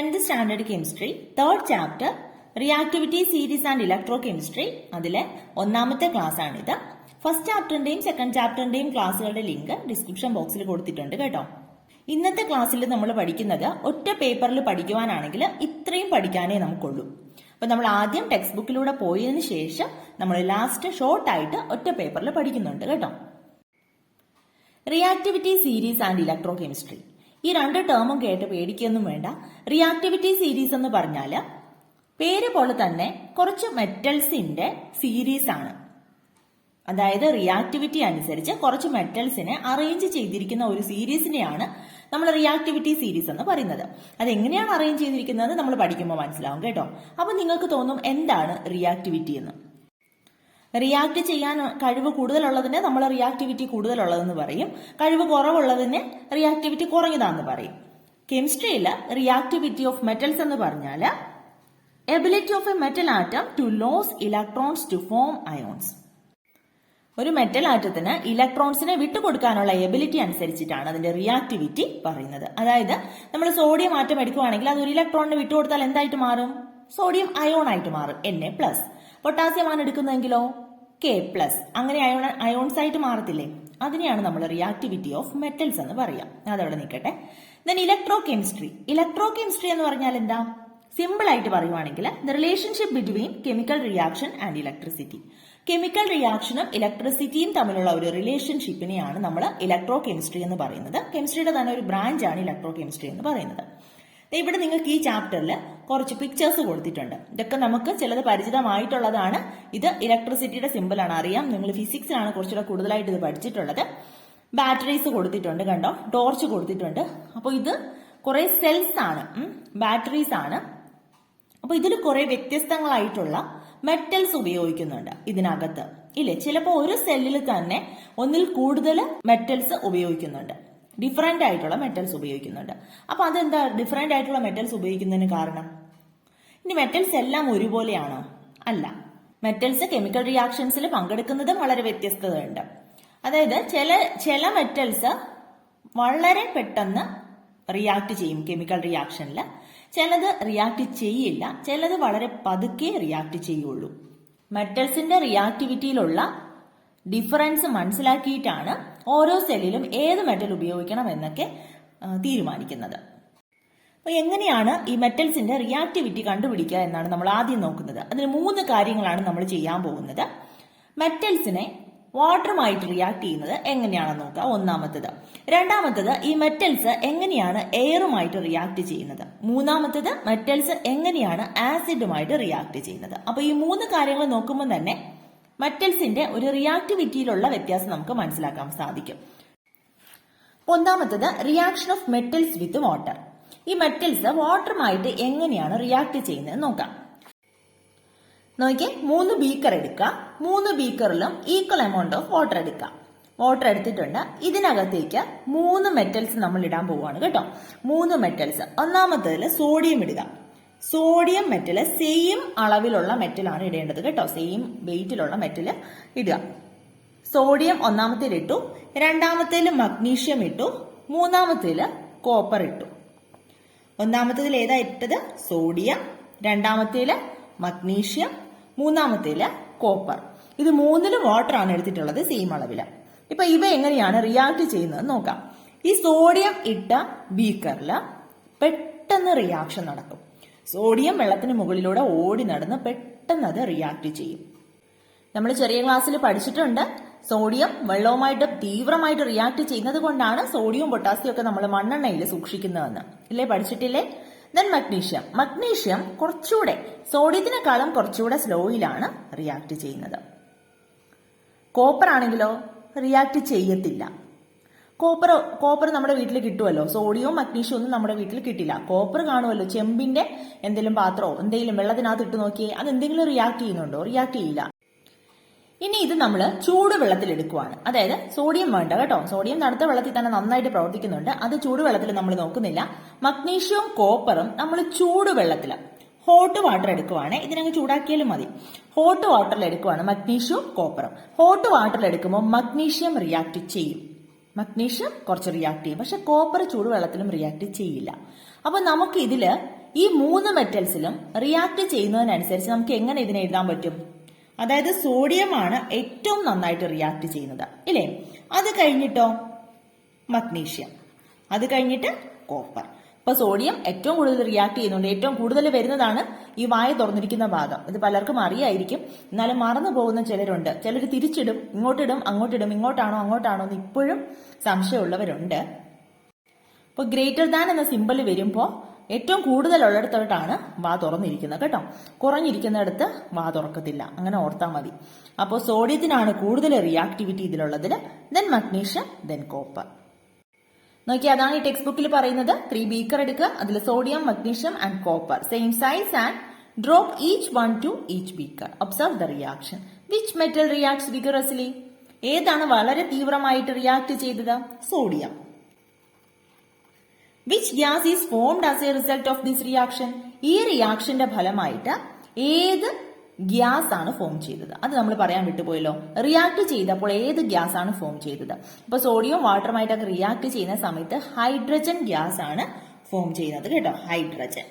10th standard chemistry 3rd chapter reactivity series and electrochemistry അതിലെ ഒന്നാമത്തെ class ആണിത്. First ചാപ്റ്ററിന്റെയും second ചാപ്റ്ററിന്റെയും ക്ലാസ്സുകളുടെ link description ബോക്സിൽ കൊടുത്തിട്ടുണ്ട് കേട്ടോ. ഇന്നത്തെ ക്ലാസ്സിൽ നമ്മൾ പഠിക്കുന്നത് ഒറ്റ പേപ്പറിൽ പഠിക്കുവാനാണെങ്കിൽ ഇത്രയും പഠിക്കാനേ നമുക്കുള്ളൂ. അപ്പൊ നമ്മൾ ആദ്യം ടെക്സ്റ്റ് ബുക്കിലൂടെ പോയതിനു ശേഷം നമ്മൾ ലാസ്റ്റ് ഷോർട്ടായിട്ട് ഒറ്റ പേപ്പറിൽ പഠിക്കുന്നുണ്ട് കേട്ടോ. റിയാക്ടിവിറ്റി സീരീസ് ആൻഡ് ഇലക്ട്രോകെമിസ്ട്രി, ഈ രണ്ട് ടേമും കേട്ട് പേടിക്കൊന്നും വേണ്ട. റിയാക്ടിവിറ്റി സീരീസ് എന്ന് പറഞ്ഞാൽ പേര് പോലെ തന്നെ കുറച്ച് മെറ്റൽസിന്റെ സീരീസ് ആണ്. അതായത് റിയാക്ടിവിറ്റി അനുസരിച്ച് കുറച്ച് മെറ്റൽസിനെ അറേഞ്ച് ചെയ്തിരിക്കുന്ന ഒരു സീരീസിനെയാണ് നമ്മൾ റിയാക്ടിവിറ്റി സീരീസ് എന്ന് പറയുന്നത്. അതെങ്ങനെയാണ് അറേഞ്ച് ചെയ്തിരിക്കുന്നത് നമ്മൾ പഠിക്കുമ്പോൾ മനസ്സിലാവും കേട്ടോ. അപ്പൊ നിങ്ങൾക്ക് തോന്നും എന്താണ് റിയാക്ടിവിറ്റി എന്ന്. റിയാക്ട് ചെയ്യാൻ കഴിവ് കൂടുതലുള്ളതിനെ നമ്മൾ റിയാക്ടിവിറ്റി കൂടുതലുള്ളതെന്ന് പറയും, കഴിവ് കുറവുള്ളതിനെ റിയാക്ടിവിറ്റി കുറഞ്ഞതാന്ന് പറയും. കെമിസ്ട്രിയിൽ റിയാക്ടിവിറ്റി ഓഫ് മെറ്റൽസ് എന്ന് പറഞ്ഞാൽ ability of a metal atom to lose electrons to form ions. ഒരു മെറ്റൽ ആറ്റത്തിന് ഇലക്ട്രോൺസിനെ വിട്ടുകൊടുക്കാനുള്ള എബിലിറ്റി അനുസരിച്ചിട്ടാണ് അതിന്റെ റിയാക്ടിവിറ്റി പറയുന്നത്. അതായത് നമ്മൾ സോഡിയം ആറ്റം എടുക്കുകയാണെങ്കിൽ അത് ഒരു ഇലക്ട്രോണിന് വിട്ടുകൊടുത്താൽ എന്തായിട്ട് മാറും? സോഡിയം അയോൺ ആയിട്ട് മാറും, Na+. പൊട്ടാസ്യം ആണ് എടുക്കുന്നതെങ്കിലോ K+. അങ്ങനെ അയോൺസ് ആയിട്ട് മാറത്തില്ലേ? അതിനെയാണ് നമ്മൾ റിയാക്ടിവിറ്റി ഓഫ് മെറ്റൽസ് എന്ന് പറയാം. അതവിടെ നിൽക്കട്ടെ. Then electrochemistry. ഇലക്ട്രോകെമിസ്ട്രി എന്ന് പറഞ്ഞാൽ എന്താ? സിമ്പിൾ ആയിട്ട് പറയുവാണെങ്കിൽ the relationship between chemical reaction and electricity. Chemical റിയാക്ഷനും ഇലക്ട്രിസിറ്റിയും തമ്മിലുള്ള ഒരു റിലേഷൻഷിപ്പിനെയാണ് നമ്മൾ ഇലക്ട്രോകെമിസ്ട്രി എന്ന് പറയുന്നത്. കെമിസ്ട്രിയുടെ തന്നെ ഒരു ബ്രാഞ്ച് ആണ് ഇലക്ട്രോകെമിസ്ട്രി എന്ന് പറയുന്നത്. ഇവിടെ നിങ്ങൾക്ക് ഈ ചാപ്റ്ററിൽ കുറച്ച് പിക്ചേഴ്സ് കൊടുത്തിട്ടുണ്ട്. ഇതൊക്കെ നമുക്ക് ചിലത് പരിചിതമായിട്ടുള്ളതാണ്. ഇത് ഇലക്ട്രിസിറ്റിയുടെ സിമ്പിൾ ആണ്, അറിയാം. നിങ്ങൾ ഫിസിക്സിലാണ് കുറച്ചുകൂടെ കൂടുതലായിട്ട് ഇത് പഠിച്ചിട്ടുള്ളത്. ബാറ്ററീസ് കൊടുത്തിട്ടുണ്ട്, കണ്ടോ, ടോർച്ച് കൊടുത്തിട്ടുണ്ട്. അപ്പോൾ ഇത് കുറെ സെൽസ് ആണ്, ബാറ്ററീസ് ആണ്. അപ്പൊ ഇതിൽ കുറെ വ്യത്യസ്തങ്ങളായിട്ടുള്ള മെറ്റൽസ് ഉപയോഗിക്കുന്നുണ്ട് ഇതിനകത്ത്, ഇല്ലേ? ചിലപ്പോൾ ഒരു സെല്ലിൽ തന്നെ ഒന്നിൽ കൂടുതൽ മെറ്റൽസ് ഉപയോഗിക്കുന്നുണ്ട്, ഡിഫറെന്റ് ആയിട്ടുള്ള മെറ്റൽസ് ഉപയോഗിക്കുന്നുണ്ട്. അപ്പൊ അതെന്താ ഡിഫറെന്റ് ആയിട്ടുള്ള മെറ്റൽസ് ഉപയോഗിക്കുന്നതിന് കാരണം? ഇനി മെറ്റൽസ് എല്ലാം ഒരുപോലെയാണോ? അല്ല. മെറ്റൽസ് കെമിക്കൽ റിയാക്ഷൻസിൽ പങ്കെടുക്കുന്നതും വളരെ വ്യത്യസ്തതയുണ്ട്. അതായത് ചില മെറ്റൽസ് വളരെ പെട്ടെന്ന് റിയാക്ട് ചെയ്യും കെമിക്കൽ റിയാക്ഷനിൽ, ചിലത് റിയാക്ട് ചെയ്യില്ല, ചിലത് വളരെ പതുക്കെ റിയാക്ട് ചെയ്യുള്ളൂ. മെറ്റൽസിന്റെ റിയാക്ടിവിറ്റിയിലുള്ള ഡിഫറൻസ് മനസ്സിലാക്കിയിട്ടാണ് ഓരോ സെല്ലിലും ഏത് മെറ്റൽ ഉപയോഗിക്കണം എന്നൊക്കെ തീരുമാനിക്കുന്നത്. അപ്പൊ എങ്ങനെയാണ് ഈ മെറ്റൽസിന്റെ റിയാക്ടിവിറ്റി കണ്ടുപിടിക്കുക എന്നാണ് നമ്മൾ ആദ്യം നോക്കുന്നത്. അതിന് 3 കാര്യങ്ങളാണ് നമ്മൾ ചെയ്യാൻ പോകുന്നത്. മെറ്റൽസിനെ വാട്ടറുമായിട്ട് റിയാക്ട് ചെയ്യുന്നത് എങ്ങനെയാണെന്ന് നോക്കുക, ഒന്നാമത്തത്. രണ്ടാമത്തത്, ഈ മെറ്റൽസ് എങ്ങനെയാണ് എയറുമായിട്ട് റിയാക്ട് ചെയ്യുന്നത്. മൂന്നാമത്തത്, മെറ്റൽസ് എങ്ങനെയാണ് ആസിഡുമായിട്ട് റിയാക്ട് ചെയ്യുന്നത്. അപ്പൊ ഈ 3 കാര്യങ്ങൾ നോക്കുമ്പോൾ തന്നെ മെറ്റൽസിന്റെ ഒരു റിയാക്ടിവിറ്റിയിലുള്ള വ്യത്യാസം നമുക്ക് മനസ്സിലാക്കാൻ സാധിക്കും. ഒന്നാമത്തത്, reaction of metals with water. ഈ മെറ്റൽസ് വാട്ടറുമായിട്ട് എങ്ങനെയാണ് റിയാക്ട് ചെയ്യുന്നത് നോക്കാം. നോക്കിയേ, 3 ബീക്കർ എടുക്കുക. 3 ബീക്കറിലും ഈക്വൽ എമൗണ്ട് ഓഫ് വാട്ടർ എടുക്കുക. വാട്ടർ എടുത്തിട്ടുണ്ട്. ഇതിനകത്തേക്ക് 3 മെറ്റൽസ് നമ്മൾ ഇടാൻ പോവുകയാണ് കേട്ടോ. 3 മെറ്റൽസ്. ഒന്നാമത്തേതിൽ സോഡിയം ഇടുക. സോഡിയം മെറ്റല് സെയിം അളവിലുള്ള മെറ്റലാണ് ഇടേണ്ടത് കേട്ടോ. സെയിം വെയിറ്റിലുള്ള മെറ്റല് ഇടുക. സോഡിയം ഒന്നാമത്തേൽ ഇട്ടു, രണ്ടാമത്തേൽ മഗ്നീഷ്യം ഇട്ടു, മൂന്നാമത്തേൽ കോപ്പർ ഇട്ടു. ഒന്നാമത്തേതിൽ ഏതാ ഇട്ടത്? സോഡിയം. രണ്ടാമത്തേല് മഗ്നീഷ്യം, മൂന്നാമത്തേല് കോപ്പർ. ഇത് 3ലും വാട്ടർ ആണ് എടുത്തിട്ടുള്ളത്, സെയിം അളവില്. ഇപ്പൊ ഇവ എങ്ങനെയാണ് റിയാക്ട് ചെയ്യുന്നത് നോക്കാം. ഈ സോഡിയം ഇട്ട ബീക്കറിൽ പെട്ടെന്ന് റിയാക്ഷൻ നടക്കും. സോഡിയം വെള്ളത്തിന് മുകളിലൂടെ ഓടി നടന്ന് പെട്ടെന്ന് അത് റിയാക്ട് ചെയ്യും. നമ്മൾ ചെറിയ ക്ലാസ്സിൽ പഠിച്ചിട്ടുണ്ട്, സോഡിയം വെള്ളവുമായിട്ട് തീവ്രമായിട്ട് റിയാക്ട് ചെയ്യുന്നത് കൊണ്ടാണ് സോഡിയവും പൊട്ടാസ്യം ഒക്കെ നമ്മൾ മണ്ണെണ്ണയിൽ സൂക്ഷിക്കുന്നതെന്ന്, ഇല്ലേ? പഠിച്ചിട്ടില്ലേ? Then magnesium. മഗ്നീഷ്യം കുറച്ചുകൂടെ സോഡിയത്തിനേക്കാളും കുറച്ചുകൂടെ സ്ലോയിലാണ് റിയാക്ട് ചെയ്യുന്നത്. കോപ്പർ ആണെങ്കിലോ റിയാക്ട് ചെയ്യത്തില്ല. കോപ്പർ നമ്മുടെ വീട്ടിൽ കിട്ടുമല്ലോ. സോഡിയവും മഗ്നീഷ്യവും ഒന്നും നമ്മുടെ വീട്ടിൽ കിട്ടില്ല. കോപ്പർ കാണുമല്ലോ, ചെമ്പിന്റെ എന്തെങ്കിലും പാത്രമോ എന്തെങ്കിലും വെള്ളത്തിനകത്ത് ഇട്ട് നോക്കിയേ, അത് എന്തെങ്കിലും റിയാക്ട് ചെയ്യുന്നുണ്ടോ? റിയാക്ട് ചെയ്യില്ല. ഇനി ഇത് നമ്മൾ ചൂടുവെള്ളത്തിൽ എടുക്കുവാണ്. അതായത് സോഡിയം വേണ്ട കേട്ടോ, സോഡിയം തണുത്ത വെള്ളത്തിൽ തന്നെ നന്നായിട്ട് പ്രവർത്തിക്കുന്നുണ്ട്, അത് ചൂടുവെള്ളത്തിൽ നമ്മൾ നോക്കുന്നില്ല. മഗ്നീഷ്യവും കോപ്പറും നമ്മൾ ചൂടുവെള്ളത്തിൽ ഹോട്ട് വാട്ടർ എടുക്കുവാണ്. ഇതിനങ്ങ് ചൂടാക്കിയാലും മതി. ഹോട്ട് വാട്ടറിൽ എടുക്കുവാണ് മഗ്നീഷ്യവും കോപ്പറും. ഹോട്ട് വാട്ടറിൽ എടുക്കുമ്പോൾ മഗ്നീഷ്യം റിയാക്ട് ചെയ്യും, മഗ്നീഷ്യം കുറച്ച് റിയാക്ട് ചെയ്യും. പക്ഷെ കോപ്പർ ചൂടുവെള്ളത്തിലും റിയാക്ട് ചെയ്യില്ല. അപ്പൊ നമുക്ക് ഇതില് ഈ 3 മെറ്റൽസിലും റിയാക്ട് ചെയ്യുന്നതിനനുസരിച്ച് നമുക്ക് എങ്ങനെ ഇതിനെ എഴുതാൻ പറ്റും? അതായത് സോഡിയം ആണ് ഏറ്റവും നന്നായിട്ട് റിയാക്ട് ചെയ്യുന്നത് ഇല്ലേ? അത് കഴിഞ്ഞിട്ടോ മഗ്നീഷ്യം, അത് കഴിഞ്ഞിട്ട് കോപ്പർ. അപ്പൊ സോഡിയം ഏറ്റവും കൂടുതൽ റിയാക്ട് ചെയ്യുന്നുണ്ട്. ഏറ്റവും കൂടുതൽ വരുന്നതാണ് ഈ വായ തുറന്നിരിക്കുന്ന ഭാഗം. ഇത് പലർക്കും അറിയായിരിക്കും, എന്നാലും മറന്നു പോകുന്ന ചിലരുണ്ട്. ചിലർ തിരിച്ചിടും, ഇങ്ങോട്ടിടും അങ്ങോട്ടിടും, ഇങ്ങോട്ടാണോ അങ്ങോട്ടാണോ എന്ന് ഇപ്പോഴും സംശയമുള്ളവരുണ്ട്. ഇപ്പൊ ഗ്രേറ്റർ ദാൻ എന്ന സിമ്പൽ വരുമ്പോൾ ഏറ്റവും കൂടുതൽ ഉള്ളിടത്തോട്ടാണ് വാ തുറന്നിരിക്കുന്നത് കേട്ടോ. കുറഞ്ഞിരിക്കുന്നിടത്ത് വാ തുറക്കത്തില്ല, അങ്ങനെ ഓർത്താൽ മതി. അപ്പോൾ സോഡിയത്തിനാണ് കൂടുതൽ റിയാക്ടിവിറ്റി ഇതിലുള്ളതിൽ, ദെൻ മഗ്നീഷ്യം, ദെൻ കോപ്പർ. നോക്കി, അതാണ് ഈ ടെക്സ്റ്റ് ബുക്കിൽ പറയുന്നത്. 3 ബീക്കർ എടുക്കുക, അതിൽ sodium, magnesium and copper same size and drop each 1 to each beaker. Observe the reaction. Which metal reacts vigorously? ഏതാണ് വളരെ തീവ്രമായിട്ട് റിയാക്ട് ചെയ്തത്? Sodium. Which gas is formed as A result of this reaction? ഈ റിയാക്ഷന്റെ ഫലമായിട്ട് ഏത് gas ആണ് form ചെയ്തത്? അത് നമ്മൾ പറയാൻ വിട്ടുപോയല്ലോ. റിയാക്ട് ചെയ്തപ്പോൾ ഏത് ഗ്യാസ് ആണ് ഫോം ചെയ്തത്? അപ്പൊ സോഡിയം വാട്ടറുമായിട്ടൊക്കെ റിയാക്ട് ചെയ്യുന്ന സമയത്ത് ഹൈഡ്രജൻ ഗ്യാസ് ആണ് ഫോം ചെയ്യുന്നത് കേട്ടോ, hydrogen.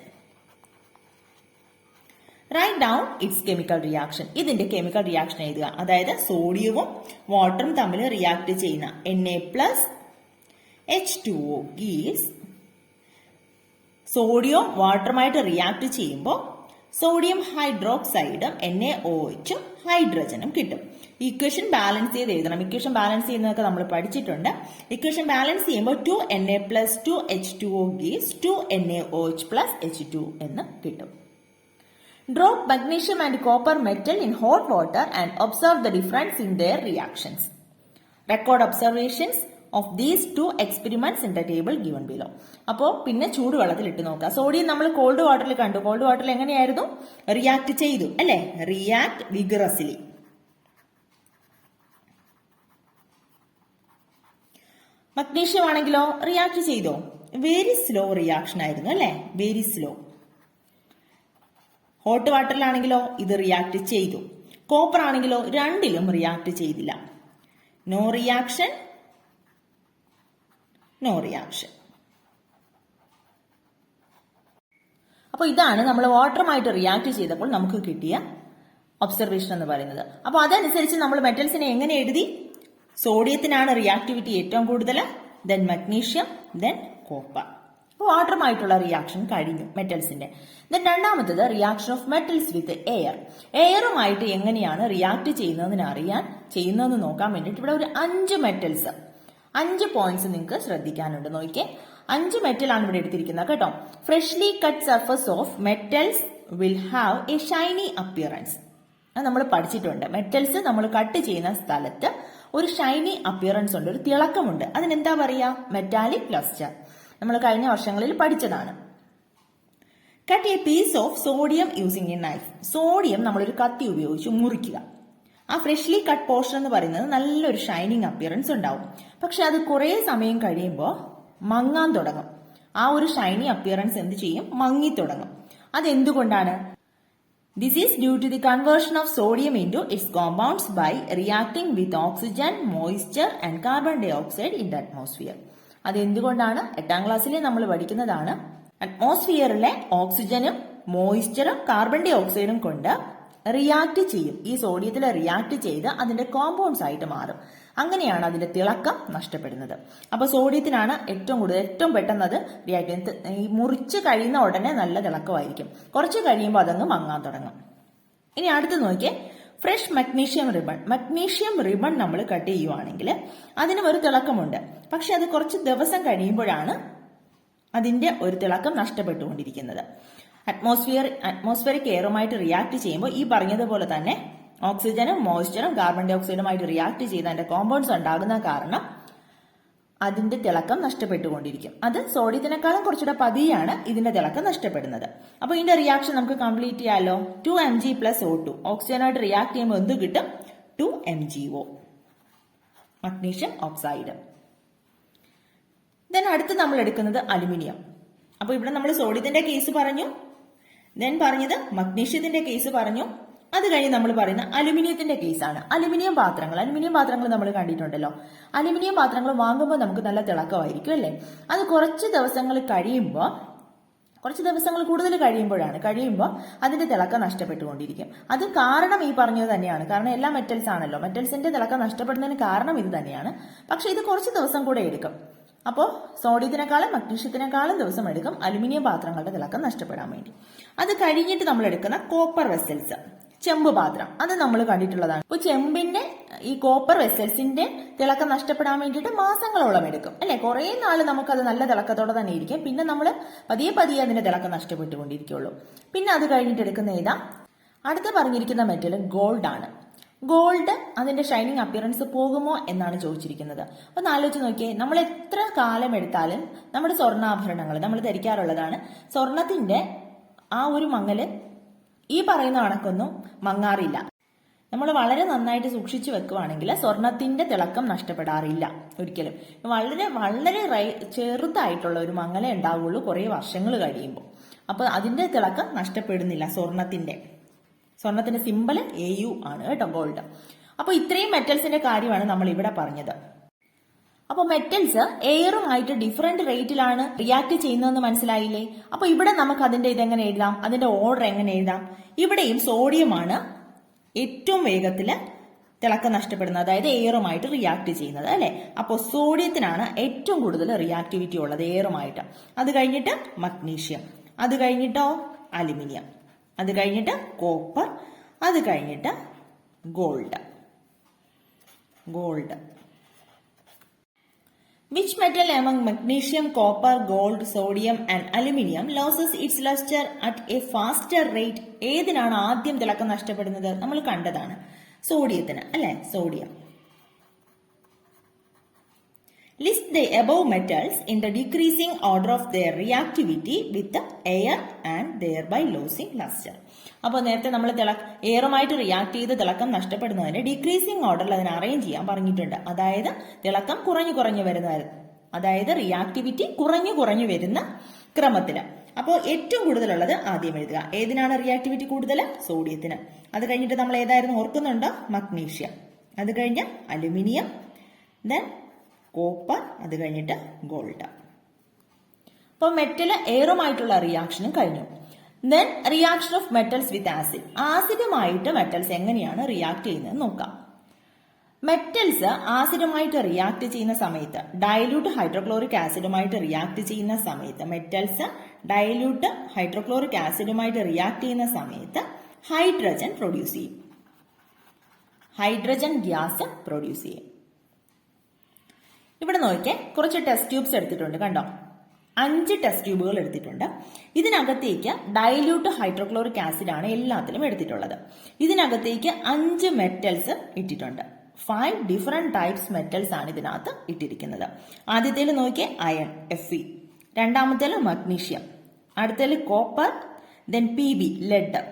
Write down its chemical reaction. ഇതിന്റെ കെമിക്കൽ റിയാക്ഷൻ എഴുതുക. അതായത് സോഡിയവും വാട്ടറും തമ്മിൽ റിയാക്ട് ചെയ്യുന്ന Na+H2O ഗീവ്സ്, സോഡിയം വാട്ടറുമായിട്ട് റിയാക്ട് ചെയ്യുമ്പോൾ സോഡിയം ഹൈഡ്രോക്സൈഡും NaOH ഹൈഡ്രജനും കിട്ടും. ഇക്വേഷൻ ബാലൻസ് ചെയ്ത് എഴുതണം. ഇക്വേഷൻ ബാലൻസ് ചെയ്യുന്നതൊക്കെ നമ്മൾ പഠിച്ചിട്ടുണ്ട്. ഇക്വേഷൻ ബാലൻസ് ചെയ്യുമ്പോൾ 2Na+2H2O ഗീവ്സ് 2NaOH+H2 എന്ന് കിട്ടും. Drop magnesium and copper metal in hot water and observe the difference in there reactions. Record observations of these 2 experiments in the table given below. അപ്പോൾ പിന്നെ ചൂടുവെള്ളത്തിൽ ഇട്ട് നോക്കുക. സോഡിയം നമ്മൾ called വാട്ടറിൽ കണ്ടു. കോൾഡ് വാട്ടറിൽ എങ്ങനെയായിരുന്നു? റിയാക്ട് ചെയ്തു അല്ലെ? React vigorously. മഗ്നീഷ്യം ആണെങ്കിലോ റിയാക്ട് ചെയ്തോ? വെരി സ്ലോ റിയാക്ഷൻ ആയിരുന്നു അല്ലെ? Very slow. ഹോട്ട് വാട്ടറിലാണെങ്കിലോ ഇത് റിയാക്ട് ചെയ്തു. കോപ്പർ ആണെങ്കിലോ രണ്ടിലും റിയാക്ട് ചെയ്തില്ല. No reaction, no reaction. അപ്പോൾ ഇതാണ് നമ്മൾ വാട്ടറുമായിട്ട് റിയാക്ട് ചെയ്തപ്പോൾ നമുക്ക് കിട്ടിയ ഒബ്സർവേഷൻ എന്ന് പറയുന്നത്. അപ്പോൾ അതനുസരിച്ച് നമ്മൾ മെറ്റൽസിനെ എങ്ങനെ എഴുതി? സോഡിയത്തിനാണ് റിയാക്ടിവിറ്റി ഏറ്റവും കൂടുതൽ, ദെൻ മഗ്നീഷ്യം, ദെൻ കോപ്പർ. അപ്പോൾ വാട്ടറുമായിട്ടുള്ള റിയാക്ഷൻ കഴിഞ്ഞു മെറ്റൽസിന്റെ. ദെൻ രണ്ടാമത്തത് reaction of metals with air. എയറുമായിട്ട് എങ്ങനെയാണ് റിയാക്ട് ചെയ്യുന്നതെന്ന് നോക്കാൻ വേണ്ടിയിട്ട് ഇവിടെ ഒരു 5 മെറ്റൽസ്, 5 പോയിന്റ്സ് നിങ്ങൾക്ക് ശ്രദ്ധിക്കാനുണ്ട്. നോക്കിയേ, 5 മെറ്റൽ ആണ് ഇവിടെ എടുത്തിരിക്കുന്നത് കേട്ടോ. Freshly cut surface of metals will have A Shiny appearance. അത് നമ്മൾ പഠിച്ചിട്ടുണ്ട്. മെറ്റൽസ് നമ്മൾ കട്ട് ചെയ്യുന്ന സ്ഥലത്ത് ഒരു ഷൈനി അപ്പിയറൻസ് ഉണ്ട്, ഒരു തിളക്കമുണ്ട്. അതിനെന്താ പറയാ? Metallic lustre. നമ്മൾ കഴിഞ്ഞ വർഷങ്ങളിൽ പഠിച്ചതാണ്. Cut a piece of sodium using a knife. Sodium നമ്മളൊരു കത്തി ഉപയോഗിച്ച് മുറിക്കുക. ആ ഫ്രഷ്ലി കട്ട് പോർഷൻ എന്ന് പറയുന്നത് നല്ലൊരു ഷൈനിങ് അപ്പിയറൻസ് ഉണ്ടാവും. പക്ഷെ അത് കുറെ സമയം കഴിയുമ്പോൾ മങ്ങാൻ തുടങ്ങും. ആ ഒരു ഷൈനി അപ്പിയറൻസ് എന്ത് ചെയ്യും? മങ്ങി തുടങ്ങും. അതെന്തുകൊണ്ടാണ്? This is due to the conversion of sodium into its compounds by reacting with oxygen, moisture and carbon dioxide in the atmosphere. അതെന്തുകൊണ്ടാണ്? 8ാം ക്ലാസ്സിൽ നമ്മൾ പഠിക്കുന്നതാണ്. അറ്റ്മോസ്ഫിയറിലെ ഓക്സിജനും മോയിസ്ചറും കാർബൺ ഡൈ ഓക്സൈഡും കൊണ്ട് റിയാക്ട് ചെയ്യും. ഈ സോഡിയത്തിൽ റിയാക്ട് ചെയ്ത് അതിന്റെ കോമ്പൗണ്ട്സ് ആയിട്ട് മാറും. അങ്ങനെയാണ് അതിന്റെ തിളക്കം നഷ്ടപ്പെടുന്നത്. അപ്പൊ സോഡിയത്തിനാണ് ഏറ്റവും പെട്ടെന്ന് അത് റിയാക്ട് ചെയ്യുന്നത്. ഈ മുറിച്ച് കഴിയുന്ന ഉടനെ നല്ല തിളക്കമായിരിക്കും. കുറച്ച് കഴിയുമ്പോൾ അതങ്ങ് മങ്ങാൻ തുടങ്ങും. ഇനി അടുത്ത് നോക്കിയേ, fresh magnesium ribbon. Magnesium ribbon നമ്മൾ കട്ട് ചെയ്യുവാണെങ്കിൽ അതിന് ഒരു തിളക്കമുണ്ട്. പക്ഷെ അത് കുറച്ച് ദിവസം കഴിയുമ്പോഴാണ് അതിന്റെ ഒരു തിളക്കം നഷ്ടപ്പെട്ടുകൊണ്ടിരിക്കുന്നത്. അറ്റ്മോസ്ഫിയറിക് എയറുമായിട്ട് റിയാക്ട് ചെയ്യുമ്പോൾ ഈ പറഞ്ഞതുപോലെ തന്നെ ഓക്സിജനും മോയ്സ്ചറും കാർബൺ ഡൈ ഓക്സൈഡുമായിട്ട് റിയാക്ട് ചെയ്ത് അതിന്റെ കോമ്പൗണ്ട്സ് ഉണ്ടാകുന്ന കാരണം അതിന്റെ തിളക്കം നഷ്ടപ്പെട്ടുകൊണ്ടിരിക്കും. അത് സോഡിയത്തിനേക്കാളും കുറച്ചുകൂടെ പതിയാണ് ഇതിന്റെ തിളക്കം നഷ്ടപ്പെടുന്നത്. അപ്പൊ ഇതിന്റെ റിയാക്ഷൻ നമുക്ക് കംപ്ലീറ്റ് ചെയ്യാലോ. 2Mg+O2 ഓക്സിജനായിട്ട് റിയാക്ട് ചെയ്യുമ്പോൾ എന്ത് കിട്ടും? 2MgO, magnesium oxide. ദെൻ അടുത്ത് നമ്മൾ എടുക്കുന്നത് അലുമിനിയം. അപ്പൊ ഇവിടെ നമ്മൾ സോഡിയത്തിന്റെ കേസ് പറഞ്ഞു, ദെൻ പറഞ്ഞത് മഗ്നീഷ്യത്തിന്റെ കേസ് പറഞ്ഞു. അത് കഴിഞ്ഞ് നമ്മൾ പറയുന്ന അലുമിനിയത്തിന്റെ കേസാണ്. അലുമിനിയം പാത്രങ്ങൾ നമ്മൾ കണ്ടിട്ടുണ്ടല്ലോ. അലുമിനിയം പാത്രങ്ങൾ വാങ്ങുമ്പോൾ നമുക്ക് നല്ല തിളക്കമായിരിക്കും അല്ലേ? അത് കുറച്ച് ദിവസങ്ങൾ കഴിയുമ്പോൾ കുറച്ച് ദിവസങ്ങൾ കൂടുതൽ കഴിയുമ്പോൾ അതിന്റെ തിളക്കം നഷ്ടപ്പെട്ടുകൊണ്ടിരിക്കും. അത് കാരണം ഈ പറഞ്ഞത് തന്നെയാണ്. കാരണം എല്ലാ മെറ്റൽസ് ആണല്ലോ, മെറ്റൽസിന്റെ തിളക്കം നഷ്ടപ്പെടുന്നതിന് കാരണം ഇത് തന്നെയാണ്. പക്ഷെ ഇത് കുറച്ച് ദിവസം കൂടെ എടുക്കും. അപ്പോൾ സോഡിയത്തിനേക്കാളും മഗ്നീഷ്യത്തിനേക്കാളും ദിവസം എടുക്കും അലുമിനിയം പാത്രങ്ങളുടെ തിളക്കം നഷ്ടപ്പെടാൻ വേണ്ടി. അത് കഴിഞ്ഞിട്ട് നമ്മൾ എടുക്കുന്ന കോപ്പർ വെസൽസ്, ചെമ്പ് പാത്രം, അത് നമ്മൾ കണ്ടിട്ടുള്ളതാണ്. ഇപ്പോൾ ചെമ്പിന്റെ ഈ കോപ്പർ വെസൽസിന്റെ തിളക്കം നഷ്ടപ്പെടാൻ വേണ്ടിയിട്ട് മാസങ്ങളോളം എടുക്കും അല്ലെ. കുറെ നാള് നമുക്കത് നല്ല തിളക്കത്തോടെ തന്നെ ഇരിക്കും. പിന്നെ നമ്മൾ പതിയെ അതിന്റെ തിളക്കം നഷ്ടപ്പെട്ടുകൊണ്ടിരിക്കുള്ളൂ. പിന്നെ അത് കഴിഞ്ഞിട്ട് എടുക്കുന്ന ഏതാ? അടുത്ത് പറഞ്ഞിരിക്കുന്ന മെറ്റൽ ഗോൾഡ് ആണ്. ഗോൾഡ് അതിന്റെ ഷൈനിങ് അപ്പിയറൻസ് പോകുമോ എന്നാണ് ചോദിച്ചിരിക്കുന്നത്. അപ്പൊ ആലോചിച്ച് നോക്കിയേ, നമ്മൾ എത്ര കാലം എടുത്താലും നമ്മുടെ സ്വർണ്ണാഭരണങ്ങൾ നമ്മൾ ധരിക്കാറുള്ളതാണ്. സ്വർണത്തിന്റെ ആ ഒരു മങ്ങല് ഈ പറയുന്ന കണക്കൊന്നും മങ്ങാറില്ല. നമ്മൾ വളരെ നന്നായിട്ട് സൂക്ഷിച്ചു വെക്കുവാണെങ്കിൽ സ്വർണത്തിന്റെ തിളക്കം നഷ്ടപ്പെടാറില്ല ഒരിക്കലും. വളരെ വളരെ ചെറുതായിട്ടുള്ള ഒരു മങ്ങലേ ഉണ്ടാവുള്ളൂ കുറെ വർഷങ്ങൾ കഴിയുമ്പോൾ. അപ്പൊ അതിന്റെ തിളക്കം നഷ്ടപ്പെടുന്നില്ല. സ്വർണത്തിന്റെ സിമ്പല് AU ആണ് കേട്ടോ, ഗോൾഡ്. അപ്പൊ ഇത്രയും മെറ്റൽസിന്റെ കാര്യമാണ് നമ്മൾ ഇവിടെ പറഞ്ഞത്. അപ്പൊ മെറ്റൽസ് എയറുമായിട്ട് ഡിഫറെന്റ് റേറ്റിലാണ് റിയാക്ട് ചെയ്യുന്നതെന്ന് മനസ്സിലായില്ലേ? അപ്പൊ ഇവിടെ നമുക്ക് അതിന്റെ ഇതെങ്ങനെ എഴുതാം, അതിന്റെ ഓർഡർ എങ്ങനെ എഴുതാം? ഇവിടെയും സോഡിയമാണ് ഏറ്റവും വേഗത്തില് തിളക്കം നഷ്ടപ്പെടുന്നത്, അതായത് എയറുമായിട്ട് റിയാക്ട് ചെയ്യുന്നത് അല്ലെ. അപ്പോൾ സോഡിയത്തിനാണ് ഏറ്റവും കൂടുതൽ റിയാക്ടിവിറ്റി ഉള്ളത് എയറുമായിട്ട്. അത് കഴിഞ്ഞിട്ട് മഗ്നീഷ്യം, അത് കഴിഞ്ഞിട്ടോ അലുമിനിയം, അത് കഴിഞ്ഞിട്ട് കോപ്പർ, അത് കഴിഞ്ഞിട്ട് gold. Which metal among magnesium, copper, gold, sodium and aluminium loses its luster at a faster rate? ഏതിനാണ് ആദ്യം തിളക്കം നഷ്ടപ്പെടുന്നത്? നമ്മൾ കണ്ടതാണ് സോഡിയത്തിന് അല്ലെ, sodium. List the above metals in the decreasing order of their reactivity with the air and thereby losing luster. അപ്പോൾ നേരത്തെ നമ്മൾ എയറുമായിട്ട് react ചെയ്ത് തിളക്കം നഷ്ടപ്പെടുന്നതിന് ഡിക്രീസിങ് ഓർഡറിൽ അതിനെ അറേഞ്ച് ചെയ്യാൻ പറഞ്ഞിട്ടുണ്ട്. അതായത് തിളക്കം കുറഞ്ഞു വരുന്ന, അതായത് റിയാക്ടിവിറ്റി കുറഞ്ഞു വരുന്ന ക്രമത്തില്. അപ്പോൾ ഏറ്റവും കൂടുതലുള്ളത് ആദ്യം എഴുതുക. ഏതിനാണ് റിയാക്ടിവിറ്റി കൂടുതൽ? സോഡിയത്തിന്. അത് കഴിഞ്ഞിട്ട് നമ്മൾ ഏതായിരുന്നു ഓർക്കുന്നുണ്ടോ? മഗ്നീഷ്യം, അത് കഴിഞ്ഞ് അലുമിനിയം, ദെൻ കോപ്പർ, അത് കഴിഞ്ഞിട്ട് ഗോൾഡ്. അപ്പൊ മെറ്റല് എയറുമായിട്ടുള്ള റിയാക്ഷനും കഴിഞ്ഞു. Then reaction of metals with acid. ആസിഡുമായിട്ട് മെറ്റൽസ് എങ്ങനെയാണ് റിയാക്ട് ചെയ്യുന്നത് നോക്കാം. മെറ്റൽസ് ആസിഡുമായിട്ട് റിയാക്ട് ചെയ്യുന്ന സമയത്ത്, ഡയലൂട്ട് ഹൈഡ്രോക്ലോറിക് ആസിഡുമായിട്ട് റിയാക്ട് ചെയ്യുന്ന സമയത്ത്, മെറ്റൽസ് ഡയലൂട്ട് ഹൈഡ്രോക്ലോറിക് ആസിഡുമായിട്ട് റിയാക്ട് ചെയ്യുന്ന സമയത്ത് ഹൈഡ്രജൻ പ്രൊഡ്യൂസ് ചെയ്യും, ഹൈഡ്രജൻ ഗ്യാസ് പ്രൊഡ്യൂസ് ചെയ്യും. ഇവിടെ നോക്കിയേ, കുറച്ച് ടെസ്റ്റ് ട്യൂബ്സ് എടുത്തിട്ടുണ്ട് കണ്ടോ, 5 ടെസ്റ്റ് ട്യൂബുകൾ എടുത്തിട്ടുണ്ട്. ഇതിനകത്തേക്ക് ഡൈല്യൂട്ട് ഹൈഡ്രോക്ലോറിക് ആസിഡ് ആണ് എല്ലാത്തിലും എടുത്തിട്ടുള്ളത്. ഇതിനകത്തേക്ക് 5 മെറ്റൽസ് ഇട്ടിട്ടുണ്ട്. 5 ഡിഫറെന്റ് ടൈപ്സ് മെറ്റൽസ് ആണ് ഇതിനകത്ത് ഇട്ടിരിക്കുന്നത്. ആദ്യത്തേൽ നോക്കിയേ അയൺ, Fe. രണ്ടാമത്തേൽ മഗ്നീഷ്യം, അടുത്തേൽ copper, then Pb lead,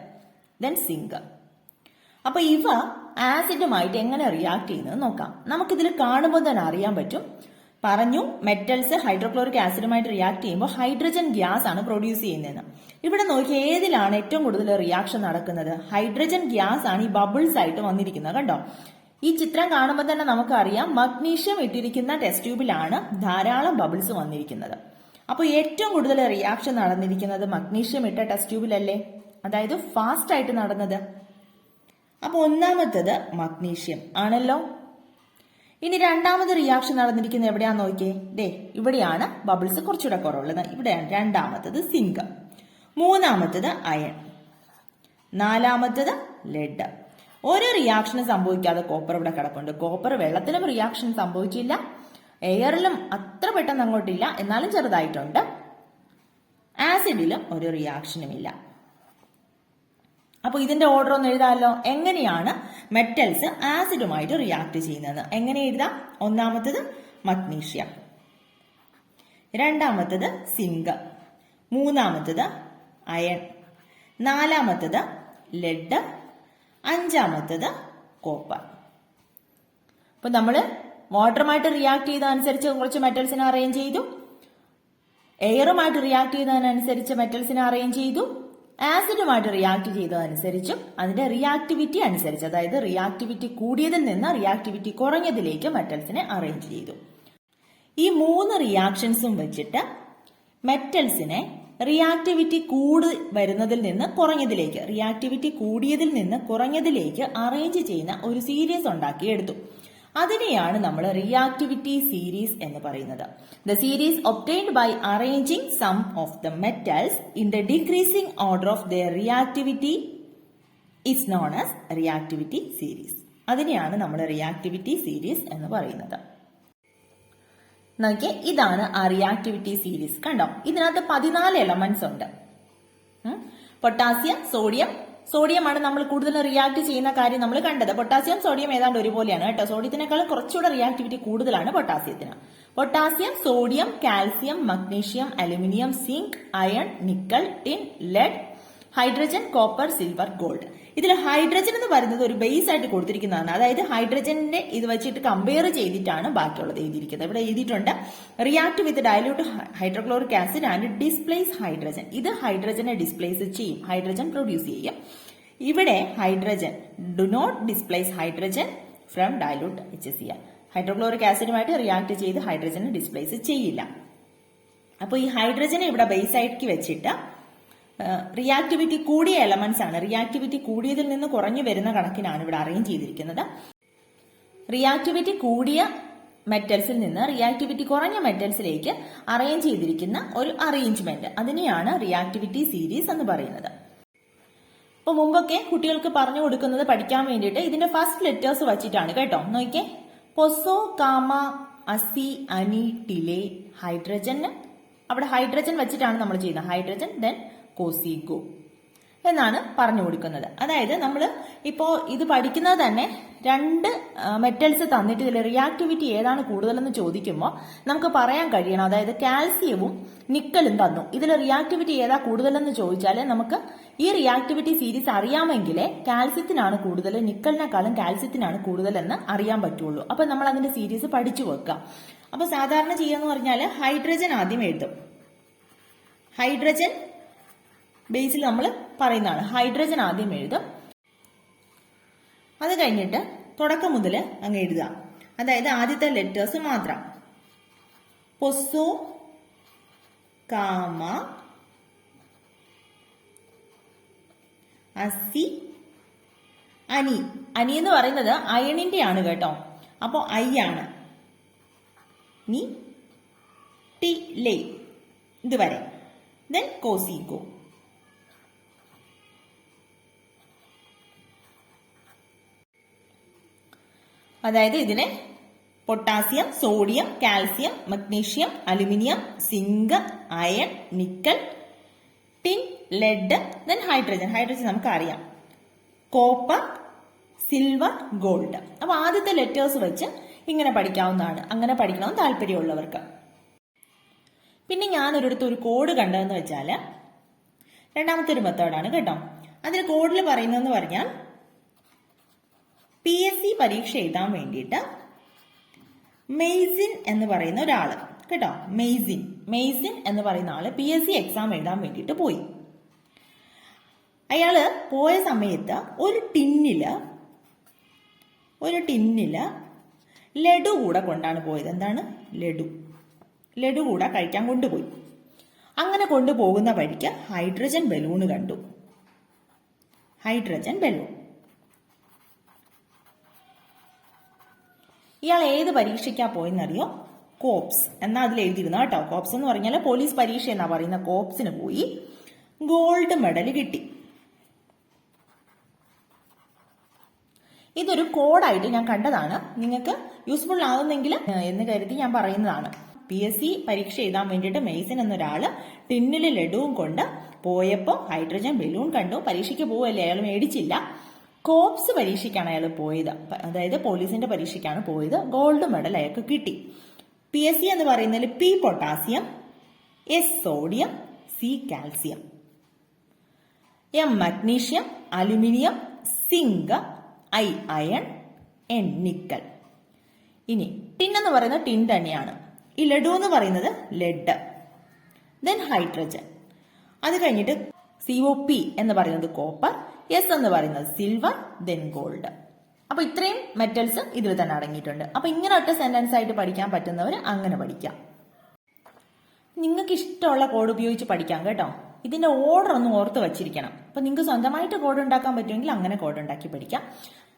then zinc. അപ്പൊ ഇവ ആസിഡുമായിട്ട് എങ്ങനെ റിയാക്ട് ചെയ്യുന്നത് നോക്കാം. നമുക്കിതിൽ കാണുമ്പോൾ തന്നെ അറിയാൻ പറ്റും. പറഞ്ഞു മെറ്റൽസ് ഹൈഡ്രോക്ലോറിക് ആസിഡുമായിട്ട് റിയാക്ട് ചെയ്യുമ്പോൾ ഹൈഡ്രജൻ ഗ്യാസ് ആണ് പ്രൊഡ്യൂസ് ചെയ്യുന്നതെന്ന്. ഇവിടെ നോക്കി ഏതിലാണ് ഏറ്റവും കൂടുതൽ റിയാക്ഷൻ നടക്കുന്നത്? ഹൈഡ്രജൻ ഗ്യാസ് ആണ് ഈ ബബിൾസ് ആയിട്ട് വന്നിരിക്കുന്നത് കണ്ടോ. ഈ ചിത്രം കാണുമ്പോൾ തന്നെ നമുക്ക് അറിയാം മഗ്നീഷ്യം ഇട്ടിരിക്കുന്ന ടെസ്റ്റ് ട്യൂബിലാണ് ധാരാളം ബബിൾസ് വന്നിരിക്കുന്നത്. അപ്പോൾ ഏറ്റവും കൂടുതൽ റിയാക്ഷൻ നടന്നിരിക്കുന്നത് മഗ്നീഷ്യം ഇട്ട ടെസ്റ്റ് ട്യൂബിലല്ലേ, അതായത് ഫാസ്റ്റ് ആയിട്ട് നടന്നത്. അപ്പൊ ഒന്നാമത്തത് മഗ്നീഷ്യം ആണല്ലോ. ഇനി രണ്ടാമത് റിയാക്ഷൻ നടന്നിരിക്കുന്നത് എവിടെയാന്ന് നോക്കിയേ, ദേ ഇവിടെയാണ് ബബിൾസ് കുറച്ചുകൂടെ കുറവുള്ളത്. ഇവിടെയാണ് രണ്ടാമത്തത് സിങ്ക്, മൂന്നാമത്തത് അയൺ, നാലാമത്തത് ലെഡ്. ഒരു റിയാക്ഷനും സംഭവിക്കാതെ കോപ്പർ ഇവിടെ കിടപ്പുണ്ട്. കോപ്പർ വെള്ളത്തിലും റിയാക്ഷൻ സംഭവിച്ചില്ല, എയറിലും അത്ര പെട്ടെന്ന് അങ്ങോട്ടില്ല, എന്നാലും ചെറുതായിട്ടുണ്ട്. ആസിഡിലും ഒരു റിയാക്ഷനും ഇല്ല. അപ്പൊ ഇതിന്റെ ഓർഡർ ഒന്ന് എഴുതാമല്ലോ. എങ്ങനെയാണ് മെറ്റൽസ് ആസിഡുമായിട്ട് റിയാക്ട് ചെയ്യുന്നത് എങ്ങനെ എഴുതാം? ഒന്നാമത്തത് മഗ്നീഷ്യം, രണ്ടാമത്തത് സിങ്ക്, മൂന്നാമത്തത് അയൺ, നാലാമത്തത് ലെഡ്, അഞ്ചാമത്തത് കോപ്പർ. അപ്പൊ നമ്മള് വാട്ടറുമായിട്ട് റിയാക്ട് ചെയ്തതനുസരിച്ച് കുറച്ച് മെറ്റൽസിനെ അറേഞ്ച് ചെയ്തു, എയറുമായിട്ട് റിയാക്ട് ചെയ്തതിനനുസരിച്ച് മെറ്റൽസിനെ അറേഞ്ച് ചെയ്തു, ആസിഡുമായിട്ട് റിയാക്ട് ചെയ്തതനുസരിച്ചും അതിന്റെ റിയാക്ടിവിറ്റി അനുസരിച്ച്, അതായത് റിയാക്ടിവിറ്റി കൂടിയതിൽ നിന്ന് റിയാക്ടിവിറ്റി കുറഞ്ഞതിലേക്ക് മെറ്റൽസിനെ അറേഞ്ച് ചെയ്തു. ഈ 3 റിയാക്ഷൻസും വെച്ചിട്ട് മെറ്റൽസിനെ റിയാക്ടിവിറ്റി വരുന്നതിൽ നിന്ന് കുറഞ്ഞതിലേക്ക്, റിയാക്ടിവിറ്റി കൂടിയതിൽ നിന്ന് കുറഞ്ഞതിലേക്ക് അറേഞ്ച് ചെയ്യുന്ന ഒരു സീരീസ് ഉണ്ടാക്കിയെടുത്തു. അതിനെയാണ് നമ്മൾ റിയാക്ടിവിറ്റി സീരീസ് എന്ന് പറയുന്നത്. The series obtained by arranging some of the metals in the decreasing order of the reactivity is known as reactivity series. അതിനെയാണ് നമ്മൾ റിയാക്ടിവിറ്റി സീരീസ് എന്ന് പറയുന്നത്. നോക്കിയേ, ഇതാണ് ആ റിയാക്ടിവിറ്റി സീരീസ്. കണ്ടോ, ഇതിനകത്ത് 14 എലമെന്റ്സ് ഉണ്ട്. പൊട്ടാസ്യം, സോഡിയമാണ് നമ്മൾ കൂടുതൽ റിയാക്ട് ചെയ്യുന്ന കാര്യം നമ്മൾ കണ്ടത്. പൊട്ടാസ്യം സോഡിയം ഏതാണ്ട് ഒരുപോലെയാണ് കേട്ടോ. സോഡിയത്തിനേക്കാളും കുറച്ചുകൂടെ റിയാക്ടിവിറ്റി കൂടുതലാണ് പൊട്ടാസ്യത്തിന്. Potassium, sodium, calcium, magnesium, aluminium, zinc, iron, nickel, tin, lead, hydrogen, copper, silver, gold. ഇതിൽ ഹൈഡ്രജൻ എന്ന് പറയുന്നത് ഒരു ബേസ് ആയിട്ട് കൊടുത്തിരിക്കുന്നതാണ്. അതായത് ഹൈഡ്രജന്റെ ഇത് വെച്ചിട്ട് കമ്പയർ ചെയ്തിട്ടാണ് ബാക്കിയുള്ളത് എഴുതിയിരിക്കുന്നത്. ഇവിടെ എഴുതിയിട്ടുണ്ട് react with dilute hydrochloric acid and displace hydrogen. ഇത് ഹൈഡ്രജനെ ഡിസ്പ്ലേസ് ചെയ്യും, ഹൈഡ്രജൻ പ്രൊഡ്യൂസ് ചെയ്യും. ഇവിടെ hydrogen do not displace hydrogen from dilute HCl. Hydrochloric ആസിഡുമായിട്ട് റിയാക്ട് ചെയ്ത് ഹൈഡ്രജനെ ഡിസ്പ്ലേസ് ചെയ്യില്ല. അപ്പോൾ ഈ ഹൈഡ്രജനെ ഇവിടെ ബേസ് ആയിട്ട് വെച്ചിട്ട് റിയാക്ടിവിറ്റി കൂടിയ എലമെന്റ്സ് ആണ്, റിയാക്ടിവിറ്റി കൂടിയതിൽ നിന്ന് കുറഞ്ഞു വരുന്ന കണക്കിനാണ് ഇവിടെ അറേഞ്ച് ചെയ്തിരിക്കുന്നത്. റിയാക്ടിവിറ്റി കൂടിയ മെറ്റൽസിൽ നിന്ന് റിയാക്ടിവിറ്റി കുറഞ്ഞ മെറ്റൽസിലേക്ക് അറേഞ്ച് ചെയ്തിരിക്കുന്ന ഒരു അറേഞ്ച്മെന്റ്, അതിനെയാണ് റിയാക്ടിവിറ്റി സീരീസ് എന്ന് പറയുന്നത്. അപ്പൊ മുമ്പൊക്കെ കുട്ടികൾക്ക് പറഞ്ഞു കൊടുക്കുന്നത് പഠിക്കാൻ വേണ്ടിയിട്ട് ഇതിന്റെ ഫസ്റ്റ് ലെറ്റേഴ്സ് വച്ചിട്ടാണ് കേട്ടോ. നോക്കിയേ, പൊസോ, കാമ, അസി, അനി, ടിലെ, ഹൈഡ്രജൻ. അവിടെ ഹൈഡ്രജൻ വെച്ചിട്ടാണ് നമ്മൾ ചെയ്യുന്നത്. ഹൈഡ്രജൻ, ദെൻ കോസിഗോ എന്നാണ് പറഞ്ഞു കൊടുക്കുന്നത്. അതായത് നമ്മൾ ഇപ്പോ ഇത് പഠിക്കുന്നത് തന്നെ 2 മെറ്റൽസ് തന്നിട്ട് ഇതിൽ റിയാക്ടിവിറ്റി ഏതാണ് കൂടുതലെന്ന് ചോദിക്കുമ്പോൾ നമുക്ക് പറയാൻ കഴിയണം. അതായത് കാൽസ്യവും നിക്കലും തന്നു, ഇതിൽ റിയാക്ടിവിറ്റി ഏതാ കൂടുതലെന്ന് ചോദിച്ചാൽ നമുക്ക് ഈ റിയാക്ടിവിറ്റി സീരീസ് അറിയാമെങ്കിലേ കാൽസ്യത്തിനാണ് കൂടുതൽ, നിക്കലിനെക്കാളും കാൽസ്യത്തിനാണ് കൂടുതലെന്ന് അറിയാൻ പറ്റുള്ളൂ. അപ്പൊ നമ്മൾ അതിന്റെ സീരീസ് പഠിച്ചു വെക്കാം. അപ്പൊ സാധാരണ ചെയ്യാന്ന് പറഞ്ഞാൽ ഹൈഡ്രജൻ ആദ്യം എഴുതും. ഹൈഡ്രജൻ ബേസിൽ നമ്മൾ പറയുന്നതാണ്. ഹൈഡ്രജൻ ആദ്യം എഴുതും. അത് കഴിഞ്ഞിട്ട് തുടക്കം മുതൽ അങ്ങ് എഴുതുക. അതായത് ആദ്യത്തെ ലെറ്റേഴ്സ് മാത്രം. പൊസോ, കാമ, അസി, അനി. അനി എന്ന് പറയുന്നത് അയണിന്റെ ആണ് കേട്ടോ. അപ്പോ ഐ ആണ്. നി, ടി, ലേ ഇതുവരെ. ദെൻ കോസിഗോ. അതായത് ഇതിനെ potassium, sodium, calcium, magnesium, aluminium, zinc, iron, nickel, tin, lead, then hydrogen. Hydrogen നമുക്കറിയാം. Copper, silver, gold. അപ്പൊ ആദ്യത്തെ ലെറ്റേഴ്സ് വെച്ച് ഇങ്ങനെ പഠിക്കാവുന്നതാണ്. അങ്ങനെ പഠിക്കണമെന്ന് താല്പര്യമുള്ളവർക്ക്. പിന്നെ ഞാനൊരിടത്ത് ഒരു കോഡ് കണ്ടതെന്ന് വെച്ചാൽ രണ്ടാമത്തെ ഒരു മെത്തേഡാണ് കേട്ടോ. അതിൽ കോഡിൽ പറയുന്നതെന്ന് പറഞ്ഞാൽ PSC പരീക്ഷ എഴുതാൻ വേണ്ടിയിട്ട് മെയ്സിൻ എന്ന് പറയുന്ന ഒരാള് കേട്ടോ, മെയ്സിൻ എന്ന് പറയുന്ന ആള് PSC എക്സാം എഴുതാൻ വേണ്ടിയിട്ട് പോയി. അയാള് പോയ സമയത്ത് ഒരു ടിന്നില് ലഡു കൂടെ കൊണ്ടാണ് പോയത്. എന്താണ്? ലഡു കൂടെ കഴിക്കാൻ കൊണ്ടുപോയി. അങ്ങനെ കൊണ്ടുപോകുന്ന വഴിക്ക് ഹൈഡ്രജൻ ബലൂൺ കണ്ടു. Hydrogen balloon. ഇയാൾ ഏത് പരീക്ഷയ്ക്കാ പോയെന്നറിയോ? കോപ്സ് എന്നാ അതിൽ എഴുതിയിരുന്നു കേട്ടോ. കോപ്സ് എന്ന് പറഞ്ഞാൽ പോലീസ് പരീക്ഷ എന്നാ പറയുന്ന കോപ്സിന് പോയി ഗോൾഡ് മെഡൽ കിട്ടി. ഇതൊരു കോഡായിട്ട് ഞാൻ കണ്ടതാണ്. നിങ്ങൾക്ക് യൂസ്ഫുൾ ആകുന്നെങ്കിൽ എന്ന് കരുതി ഞാൻ പറയുന്നതാണ്. PSC പരീക്ഷ എഴുതാൻ വേണ്ടിയിട്ട് മെയ്സൺ എന്നൊരാള് ടിന്നില് ലഡുവും കൊണ്ട് പോയപ്പോൾ ഹൈഡ്രജൻ ബലൂൺ കണ്ടു. പരീക്ഷയ്ക്ക് പോവല്ലേ, അയാൾ മേടിച്ചില്ല. കോപ്സ് പരീക്ഷയ്ക്കാണ് അയാൾ പോയത്, അതായത് പോലീസിന്റെ പരീക്ഷയ്ക്കാണ് പോയത്. ഗോൾഡ് മെഡൽ അയാൾക്ക് കിട്ടി. PSC എന്ന് പറയുന്നതിൽ P potassium, S sodium, C calcium, M magnesium, aluminium, zinc, I iron, N nickel. ഇനി ടിൻ എന്ന് പറയുന്നത് ടിൻ തന്നെയാണ്. ഈ ലഡു എന്ന് പറയുന്നത് ലെഡ്, ദെൻ ഹൈഡ്രജൻ. അത് കഴിഞ്ഞിട്ട് COP എന്ന് പറയുന്നത് കോപ്പർ, S എന്ന് പറയുന്നത് സിൽവർ, ദെൻ ഗോൾഡ്. അപ്പൊ ഇത്രയും മെറ്റൽസ് ഇതിൽ തന്നെ അടങ്ങിയിട്ടുണ്ട്. അപ്പൊ ഇങ്ങനെ ഒറ്റ സെന്റൻസ് ആയിട്ട് പഠിക്കാൻ പറ്റുന്നവർ അങ്ങനെ പഠിക്കാം. നിങ്ങൾക്ക് ഇഷ്ടമുള്ള കോഡ് ഉപയോഗിച്ച് പഠിക്കാം കേട്ടോ. ഇതിന്റെ ഓർഡർ ഒന്ന് ഓർത്ത് വച്ചിരിക്കണം. അപ്പൊ നിങ്ങൾക്ക് സ്വന്തമായിട്ട് കോഡ് ഉണ്ടാക്കാൻ പറ്റുമെങ്കിൽ അങ്ങനെ കോഡ് ഉണ്ടാക്കി പഠിക്കാം.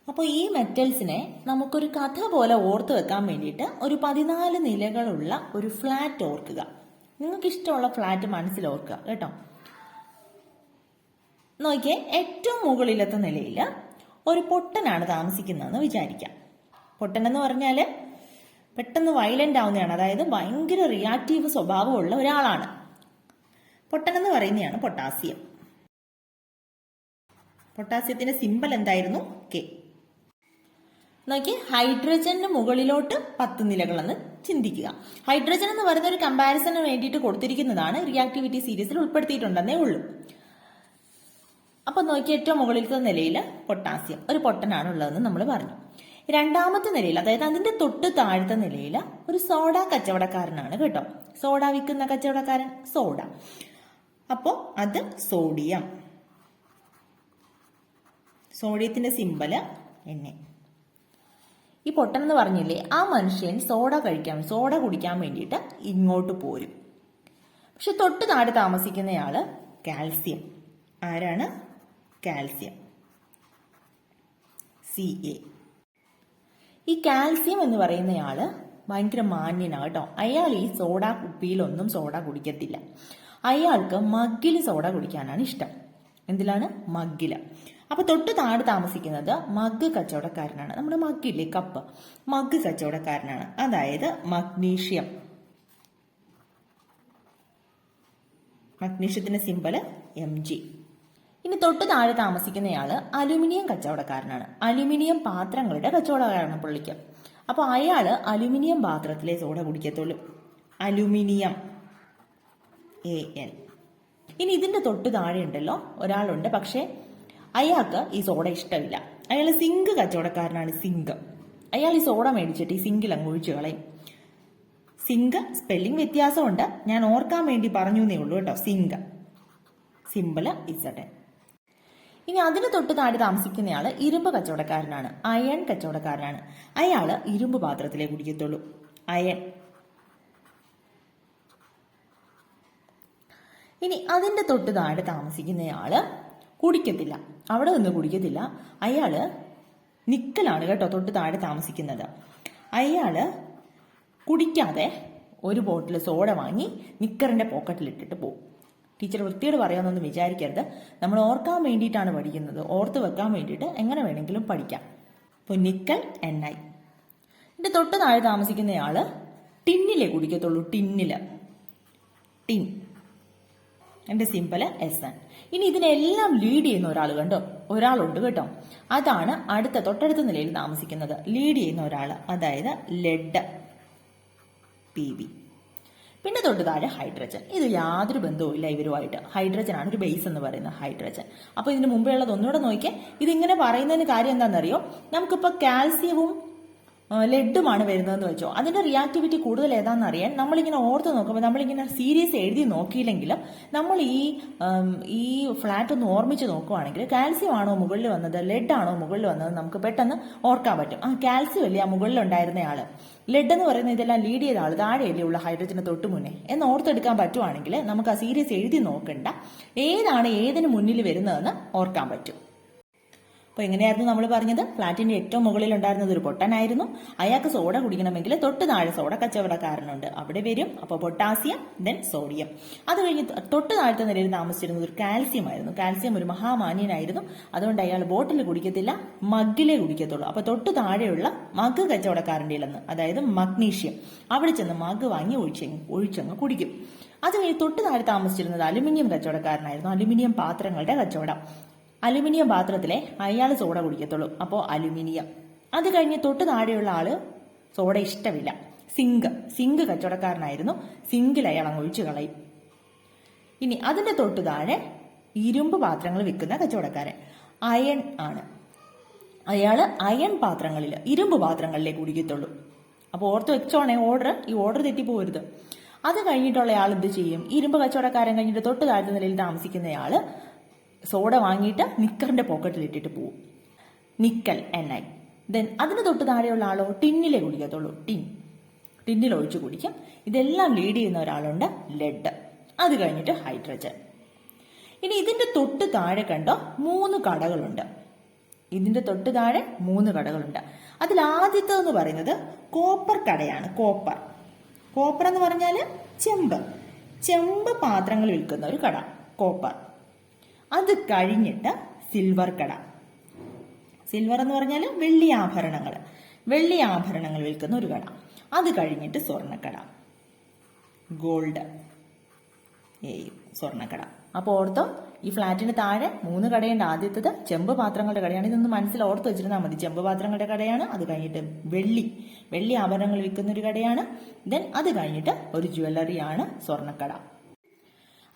അപ്പോൾ ഈ മെറ്റൽസിനെ നമുക്കൊരു കഥ പോലെ ഓർത്ത് വെക്കാൻ വേണ്ടിയിട്ട് ഒരു 14 നിലകളുള്ള ഒരു ഫ്ലാറ്റ് ഓർക്കുക. നിങ്ങൾക്ക് ഇഷ്ടമുള്ള ഫ്ലാറ്റ് മനസ്സിൽ ഓർക്കുക കേട്ടോ. നോക്കിയേ, ഏറ്റവും മുകളിലത്തെ നിലയിൽ ഒരു പൊട്ടനാണ് താമസിക്കുന്നതെന്ന് വിചാരിക്കാം. പൊട്ടൻ എന്ന് പറഞ്ഞാല് പെട്ടെന്ന് വയലന്റ് ആവുന്നതാണ്, അതായത് ഭയങ്കര റിയാക്റ്റീവ് സ്വഭാവമുള്ള ഒരാളാണ്. പൊട്ടൻ എന്ന് പറയുന്നതാണ് പൊട്ടാസ്യം. പൊട്ടാസ്യത്തിന്റെ സിമ്പൽ എന്തായിരുന്നു? കെ. നോക്കി, ഹൈഡ്രജന് മുകളിലോട്ട് 10 നിലകളെന്ന് ചിന്തിക്കുക. ഹൈഡ്രജൻ എന്ന് പറയുന്ന ഒരു കമ്പാരിസണിന് വേണ്ടിയിട്ട് കൊടുത്തിരിക്കുന്നതാണ്, റിയാക്ടിവിറ്റി സീരീസിൽ ഉൾപ്പെടുത്തിയിട്ടുണ്ടെന്നേ ഉള്ളൂ. അപ്പൊ നോക്കി, ഏറ്റവും മുകളിലത്തെ നിലയിൽ പൊട്ടാസ്യം, ഒരു പൊട്ടനാണ് ഉള്ളതെന്ന് നമ്മൾ പറഞ്ഞു. രണ്ടാമത്തെ നിലയിൽ, അതായത് അതിന്റെ തൊട്ട് താഴത്തെ നിലയിൽ ഒരു സോഡ കച്ചവടക്കാരനാണ് കേട്ടോ. സോഡ വിൽക്കുന്ന കച്ചവടക്കാരൻ, സോഡ. അപ്പോ അത് സോഡിയം. സോഡിയത്തിന്റെ സിമ്പല് എന്നെ. ഈ പൊട്ടൻ എന്ന് പറഞ്ഞില്ലേ, ആ മനുഷ്യൻ സോഡ കുടിക്കാൻ വേണ്ടിയിട്ട് ഇങ്ങോട്ട് പോരും. പക്ഷെ തൊട്ട് താഴെ താമസിക്കുന്നയാള് കാൽസ്യം. ആരാണ്? Calcium, Ca. ഈ കാൽസ്യം എന്ന് പറയുന്നയാള് ഭയങ്കര മാന്യനാണ് കേട്ടോ. അയാൾ ഈ സോഡ കുപ്പിയിലൊന്നും സോഡ കുടിക്കത്തില്ല. അയാൾക്ക് മഗ്ഗില് സോഡ കുടിക്കാനാണ് ഇഷ്ടം. എന്തിലാണ്? മഗ്ഗില്. അപ്പൊ തൊട്ട് താഴെ താമസിക്കുന്നത് മഗ് കച്ചവടക്കാരനാണ്. നമ്മുടെ മഗ്ഗില്ലേ, കപ്പ്, മഗ് കച്ചവടക്കാരനാണ്, അതായത് മഗ്നീഷ്യം. മഗ്നീഷ്യത്തിന്റെ symbol Mg. ഇനി തൊട്ട് താഴെ താമസിക്കുന്നയാള് അലുമിനിയം കച്ചവടക്കാരനാണ്. അലുമിനിയം പാത്രങ്ങളുടെ കച്ചവടക്കാരാണ് പുള്ളിക്ക്. അപ്പൊ അയാള് അലുമിനിയം പാത്രത്തിലെ സോഡ കുടിക്കത്തുള്ളൂ. Aluminium, Al. ഇനി ഇതിന്റെ തൊട്ട് താഴെ ഉണ്ടല്ലോ ഒരാളുണ്ട്, പക്ഷെ അയാൾക്ക് ഈ സോഡ ഇഷ്ടമില്ല. അയാൾ സിങ്ക് കച്ചവടക്കാരനാണ്, സിങ്ക്. അയാൾ ഈ സോഡ മേടിച്ചിട്ട് ഈ സിങ്കിൽ അങ്ങ് ഒഴിച്ചു കളയും. സിങ്ക് സ്പെല്ലിംഗ് വ്യത്യാസമുണ്ട്, ഞാൻ ഓർക്കാൻ വേണ്ടി പറഞ്ഞു എന്നേ ഉള്ളൂ കേട്ടോ. Zinc, simple Zn. ഇനി അതിന് തൊട്ട് താഴെ താമസിക്കുന്നയാള് ഇരുമ്പ് കച്ചവടക്കാരനാണ്, അയൺ കച്ചവടക്കാരനാണ്. അയാള് ഇരുമ്പ് പാത്രത്തിലേ കുടിക്കത്തുള്ളൂ, അയൺ. ഇനി അതിന്റെ തൊട്ട് താഴെ താമസിക്കുന്നയാള് കുടിക്കത്തില്ല, അവിടെ നിന്ന് കുടിക്കത്തില്ല. അയാള് നിക്കലാണ് കേട്ടോ തൊട്ട് താഴെ താമസിക്കുന്നത്. അയാള് കുടിക്കാതെ ഒരു ബോട്ടിൽ സോഡ വാങ്ങി നിക്കറിന്റെ പോക്കറ്റിലിട്ടിട്ട് പോകും. ടീച്ചർ വൃത്തിയോട് പറയാമെന്നൊന്നും വിചാരിക്കരുത്, നമ്മൾ ഓർക്കാൻ വേണ്ടിയിട്ടാണ് പഠിക്കുന്നത്, ഓർത്ത് വെക്കാൻ വേണ്ടിയിട്ട് എങ്ങനെ വേണമെങ്കിലും പഠിക്കാം. ഇപ്പോൾ നിക്കൽ Ni. ഇതിന്റെ തൊട്ട് താഴെ താമസിക്കുന്നയാള് ടിന്നിലെ കുടിക്കത്തുള്ളൂ, ടിന്നില്, ടിൻ. എന്റെ സിമ്പല് Sn. ഇനി ഇതിനെല്ലാം ലീഡ് ചെയ്യുന്ന ഒരാളുണ്ട് കേട്ടോ. അതാണ് തൊട്ടടുത്ത നിലയിൽ താമസിക്കുന്നത്, ലീഡ് ചെയ്യുന്ന ഒരാള്, അതായത് ലെഡ്, Pb. പിന്നെ തൊട്ട് താഴെ ഹൈഡ്രജൻ. ഇത് യാതൊരു ബന്ധവും ഇല്ല ഇവരുമായിട്ട്. ഹൈഡ്രജൻ ആണ് ഒരു ബേസ് എന്ന് പറയുന്നത്, ഹൈഡ്രജൻ. അപ്പൊ ഇതിന് മുമ്പേ ഉള്ളത് ഒന്നുകൂടെ നോക്കിയേ. ഇതിങ്ങനെ പറയുന്നതിന് കാര്യം എന്താണെന്നറിയോ? നമുക്കിപ്പോ കാൽസ്യവും ലെഡുമാണ് വരുന്നതെന്ന് വെച്ചോ, അതിന്റെ റിയാക്ടിവിറ്റി കൂടുതൽ ഏതാണെന്ന് അറിയാൻ നമ്മളിങ്ങനെ ഓർത്ത് നോക്കുമ്പോൾ, നമ്മളിങ്ങനെ സീരീസ് എഴുതി നോക്കിയില്ലെങ്കിലും നമ്മൾ ഈ ഫ്ലാറ്റ് ഒന്ന് ഓർമ്മിച്ച് നോക്കുവാണെങ്കിൽ കാൽസ്യം ആണോ മുകളിൽ വന്നത്, ലെഡ് ആണോ മുകളിൽ വന്നത് നമുക്ക് പെട്ടെന്ന് ഓർക്കാൻ പറ്റും. കാൽസ്യം അല്ലേ ആ മുകളിൽ ഉണ്ടായിരുന്ന ആള്, ലെഡ് എന്ന് പറയുന്ന ഇതെല്ലാം ലീഡ് ചെയ്ത ആള് താഴെയല്ലേ ഉള്ള ഹൈഡ്രജന് തൊട്ട് മുന്നേ എന്ന് ഓർത്തെടുക്കാൻ പറ്റുവാണെങ്കിൽ നമുക്ക് ആ സീരീസ് എഴുതി നോക്കണ്ട, ഏതാണ് ഏതിന് മുന്നിൽ വരുന്നതെന്ന് ഓർക്കാൻ പറ്റും. അപ്പൊ എങ്ങനെയായിരുന്നു നമ്മൾ പറഞ്ഞത്? ഫ്ലാറ്റിന്റെ ഏറ്റവും മുകളിൽ ഉണ്ടായിരുന്നത് ഒരു പൊട്ടനായിരുന്നു. അയാൾക്ക് സോഡ കുടിക്കണമെങ്കിൽ തൊട്ട് താഴെ സോഡ കച്ചവടക്കാരനുണ്ട്, അവിടെ വരും. അപ്പൊ പൊട്ടാസ്യം, ദെൻ സോഡിയം. അത് കഴിഞ്ഞ് തൊട്ട് താഴത്തെ നിലയിൽ താമസിച്ചിരുന്നത് ഒരു കാൽസ്യം ആയിരുന്നു. കാൽസ്യം ഒരു മഹാമാന്യനായിരുന്നു, അതുകൊണ്ട് അയാൾ ബോട്ടിൽ കുടിക്കത്തില്ല, മഗ്ഗിലേ കുടിക്കത്തുള്ളൂ. അപ്പൊ തൊട്ട് താഴെയുള്ള മഗ് കച്ചവടക്കാരൻ്റെ ഇല്ലെന്ന്, അതായത് മഗ്നീഷ്യം, അവിടെ ചെന്ന് മഗ് വാങ്ങി ഒഴിച്ചങ്ങ് കുടിക്കും. അത് കഴിഞ്ഞ് തൊട്ട് താഴെ താമസിച്ചിരുന്നത് അലുമിനിയം കച്ചവടക്കാരനായിരുന്നു, അലുമിനിയം പാത്രങ്ങളുടെ കച്ചവടം. അലുമിനിയം പാത്രത്തിലെ അയാൾ സോഡ കുടിക്കത്തുള്ളൂ, അപ്പോൾ അലുമിനിയം. അത് കഴിഞ്ഞ് തൊട്ട് താഴെയുള്ള ആള് സോഡ ഇഷ്ടമില്ല, സിങ്ക് കച്ചവടക്കാരനായിരുന്നു, സിങ്കിൽ അയാൾ അങ്ങ് ഒഴിച്ചു കളയും. ഇനി അതിന്റെ തൊട്ട് താഴെ ഇരുമ്പ് പാത്രങ്ങൾ വിൽക്കുന്ന കച്ചവടക്കാരൻ, അയൺ ആണ്. അയാള് അയൺ പാത്രങ്ങളിൽ, ഇരുമ്പ് പാത്രങ്ങളിലേ കുടിക്കത്തുള്ളൂ. അപ്പോൾ ഓർത്ത് വെച്ചോണേ ഈ ഓർഡർ തെറ്റിപ്പോരുത്. അത് കഴിഞ്ഞിട്ടുള്ള ആൾ എന്ത് ചെയ്യും? ഇരുമ്പ് കച്ചവടക്കാരൻ കഴിഞ്ഞിട്ട് തൊട്ട് താഴത്തെ നിലയിൽ താമസിക്കുന്നയാള് സോഡ വാങ്ങിയിട്ട് നിക്കറിന്റെ പോക്കറ്റിൽ ഇട്ടിട്ട് പോവും, നിക്കൽ Ni. ദെൻ അതിന് തൊട്ട് താഴെയുള്ള ആളോ ടിന്നിലെ കുടിക്കത്തുള്ളൂ, ടിൻ. ടിന്നിൽ ഒഴിച്ചു കുടിക്കും. ഇതെല്ലാം ലീഡ് ചെയ്യുന്ന ഒരാളുണ്ട്, ലെഡ്. അത് കഴിഞ്ഞിട്ട് ഹൈഡ്രജൻ. ഇനി ഇതിന്റെ തൊട്ട് താഴെ കണ്ടോ 3 കടകളുണ്ട്. ഇതിന്റെ തൊട്ട് താഴെ 3 കടകളുണ്ട്. അതിൽ ആദ്യത്തേതെന്ന് പറയുന്നത് കോപ്പർ കടയാണ്. കോപ്പർ എന്ന് പറഞ്ഞാല് ചെമ്പ് പാത്രങ്ങൾ വിൽക്കുന്ന ഒരു കട, കോപ്പർ. അത് കഴിഞ്ഞിട്ട് സിൽവർ കട. സിൽവർ എന്ന് പറഞ്ഞാൽ വെള്ളി ആഭരണങ്ങൾ വിൽക്കുന്ന ഒരു കട. അത് കഴിഞ്ഞിട്ട് സ്വർണ്ണക്കട, ഗോൾഡ്, സ്വർണ്ണക്കട. അപ്പോൾ ഓർത്തോ, ഈ ഫ്ലാറ്റിന് താഴെ 3 കടയുണ്ട്. ആദ്യത്തേത് ചെമ്പ് പാത്രങ്ങളുടെ കടയാണ്. ഇതൊന്ന് മനസ്സിൽ ഓർത്ത് വെച്ചിരുന്നാൽ മതി. ചെമ്പ് പാത്രങ്ങളുടെ കടയാണ്. അത് കഴിഞ്ഞിട്ട് വെള്ളി ആഭരണങ്ങൾ വിൽക്കുന്ന ഒരു കടയാണ്. ദെൻ അത് കഴിഞ്ഞിട്ട് ഒരു ജ്വല്ലറിയാണ്, സ്വർണ്ണക്കട.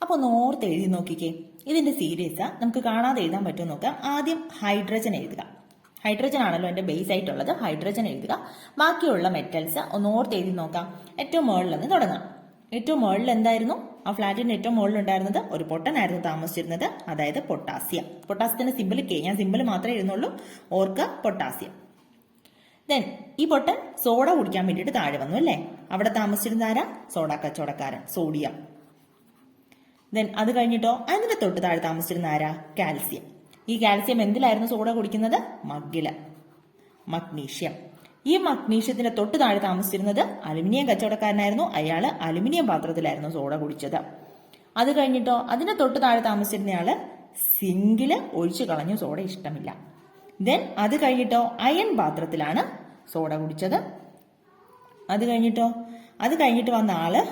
അപ്പൊ ഒന്ന് ഓർത്ത് എഴുതി നോക്കിക്കേ. ഇതിന്റെ സീരീസ് നമുക്ക് കാണാതെ എഴുതാൻ പറ്റുമോ നോക്കാം. ആദ്യം ഹൈഡ്രജൻ എഴുതുക. ഹൈഡ്രജൻ ആണല്ലോ എന്റെ ബേസ് ആയിട്ടുള്ളത്. ഹൈഡ്രജൻ എഴുതുക. ബാക്കിയുള്ള മെറ്റൽസ് ഒന്ന് ഓർത്ത് എഴുതി നോക്കാം. ഏറ്റവും മുകളിൽ നിന്ന് തുടങ്ങാം. ഏറ്റവും മുകളിൽ എന്തായിരുന്നു? ആ ഫ്ലാറ്റിന്റെ ഏറ്റവും മുകളിൽ ഉണ്ടായിരുന്നത് ഒരു പൊട്ടനായിരുന്നു താമസിച്ചിരുന്നത്, അതായത് പൊട്ടാസ്യം. പൊട്ടാസ്യത്തിന്റെ സിമ്പിൾ K. ഞാൻ സിമ്പിൾ മാത്രമേ എഴുതുന്നുള്ളൂ, ഓർക്കുക, പൊട്ടാസ്യം. ദെൻ ഈ പൊട്ടൻ സോഡ കുടിക്കാൻ വേണ്ടിയിട്ട് താഴെ വന്നു അല്ലേ. അവിടെ താമസിച്ചിരുന്ന ആരാ? സോഡ കച്ചവടക്കാരൻ, സോഡിയം. ദെൻ അത് കഴിഞ്ഞിട്ടോ അതിന്റെ തൊട്ട് താഴെ താമസിച്ചിരുന്ന ആരാ? കാൽസ്യം. ഈ കാൽസ്യം എന്തിലായിരുന്നു സോഡ കുടിക്കുന്നത്? മഗ്ഗില്, മഗ്നീഷ്യം. ഈ മഗ്നീഷ്യത്തിന്റെ തൊട്ട് താഴെ താമസിച്ചിരുന്നത് അലുമിനിയം കച്ചവടക്കാരനായിരുന്നു. അയാള് അലുമിനിയം പാത്രത്തിലായിരുന്നു സോഡ കുടിച്ചത്. അത് കഴിഞ്ഞിട്ടോ അതിന്റെ തൊട്ട് താഴെ താമസിച്ചിരുന്നയാള് സിങ്കില് ഒഴിച്ചു കളഞ്ഞു, സോഡ ഇഷ്ടമില്ല. ദെൻ അത് കഴിഞ്ഞിട്ടോ അയൺ പാത്രത്തിലാണ് സോഡ കുടിച്ചത്. അത് കഴിഞ്ഞിട്ട് വന്ന ആള്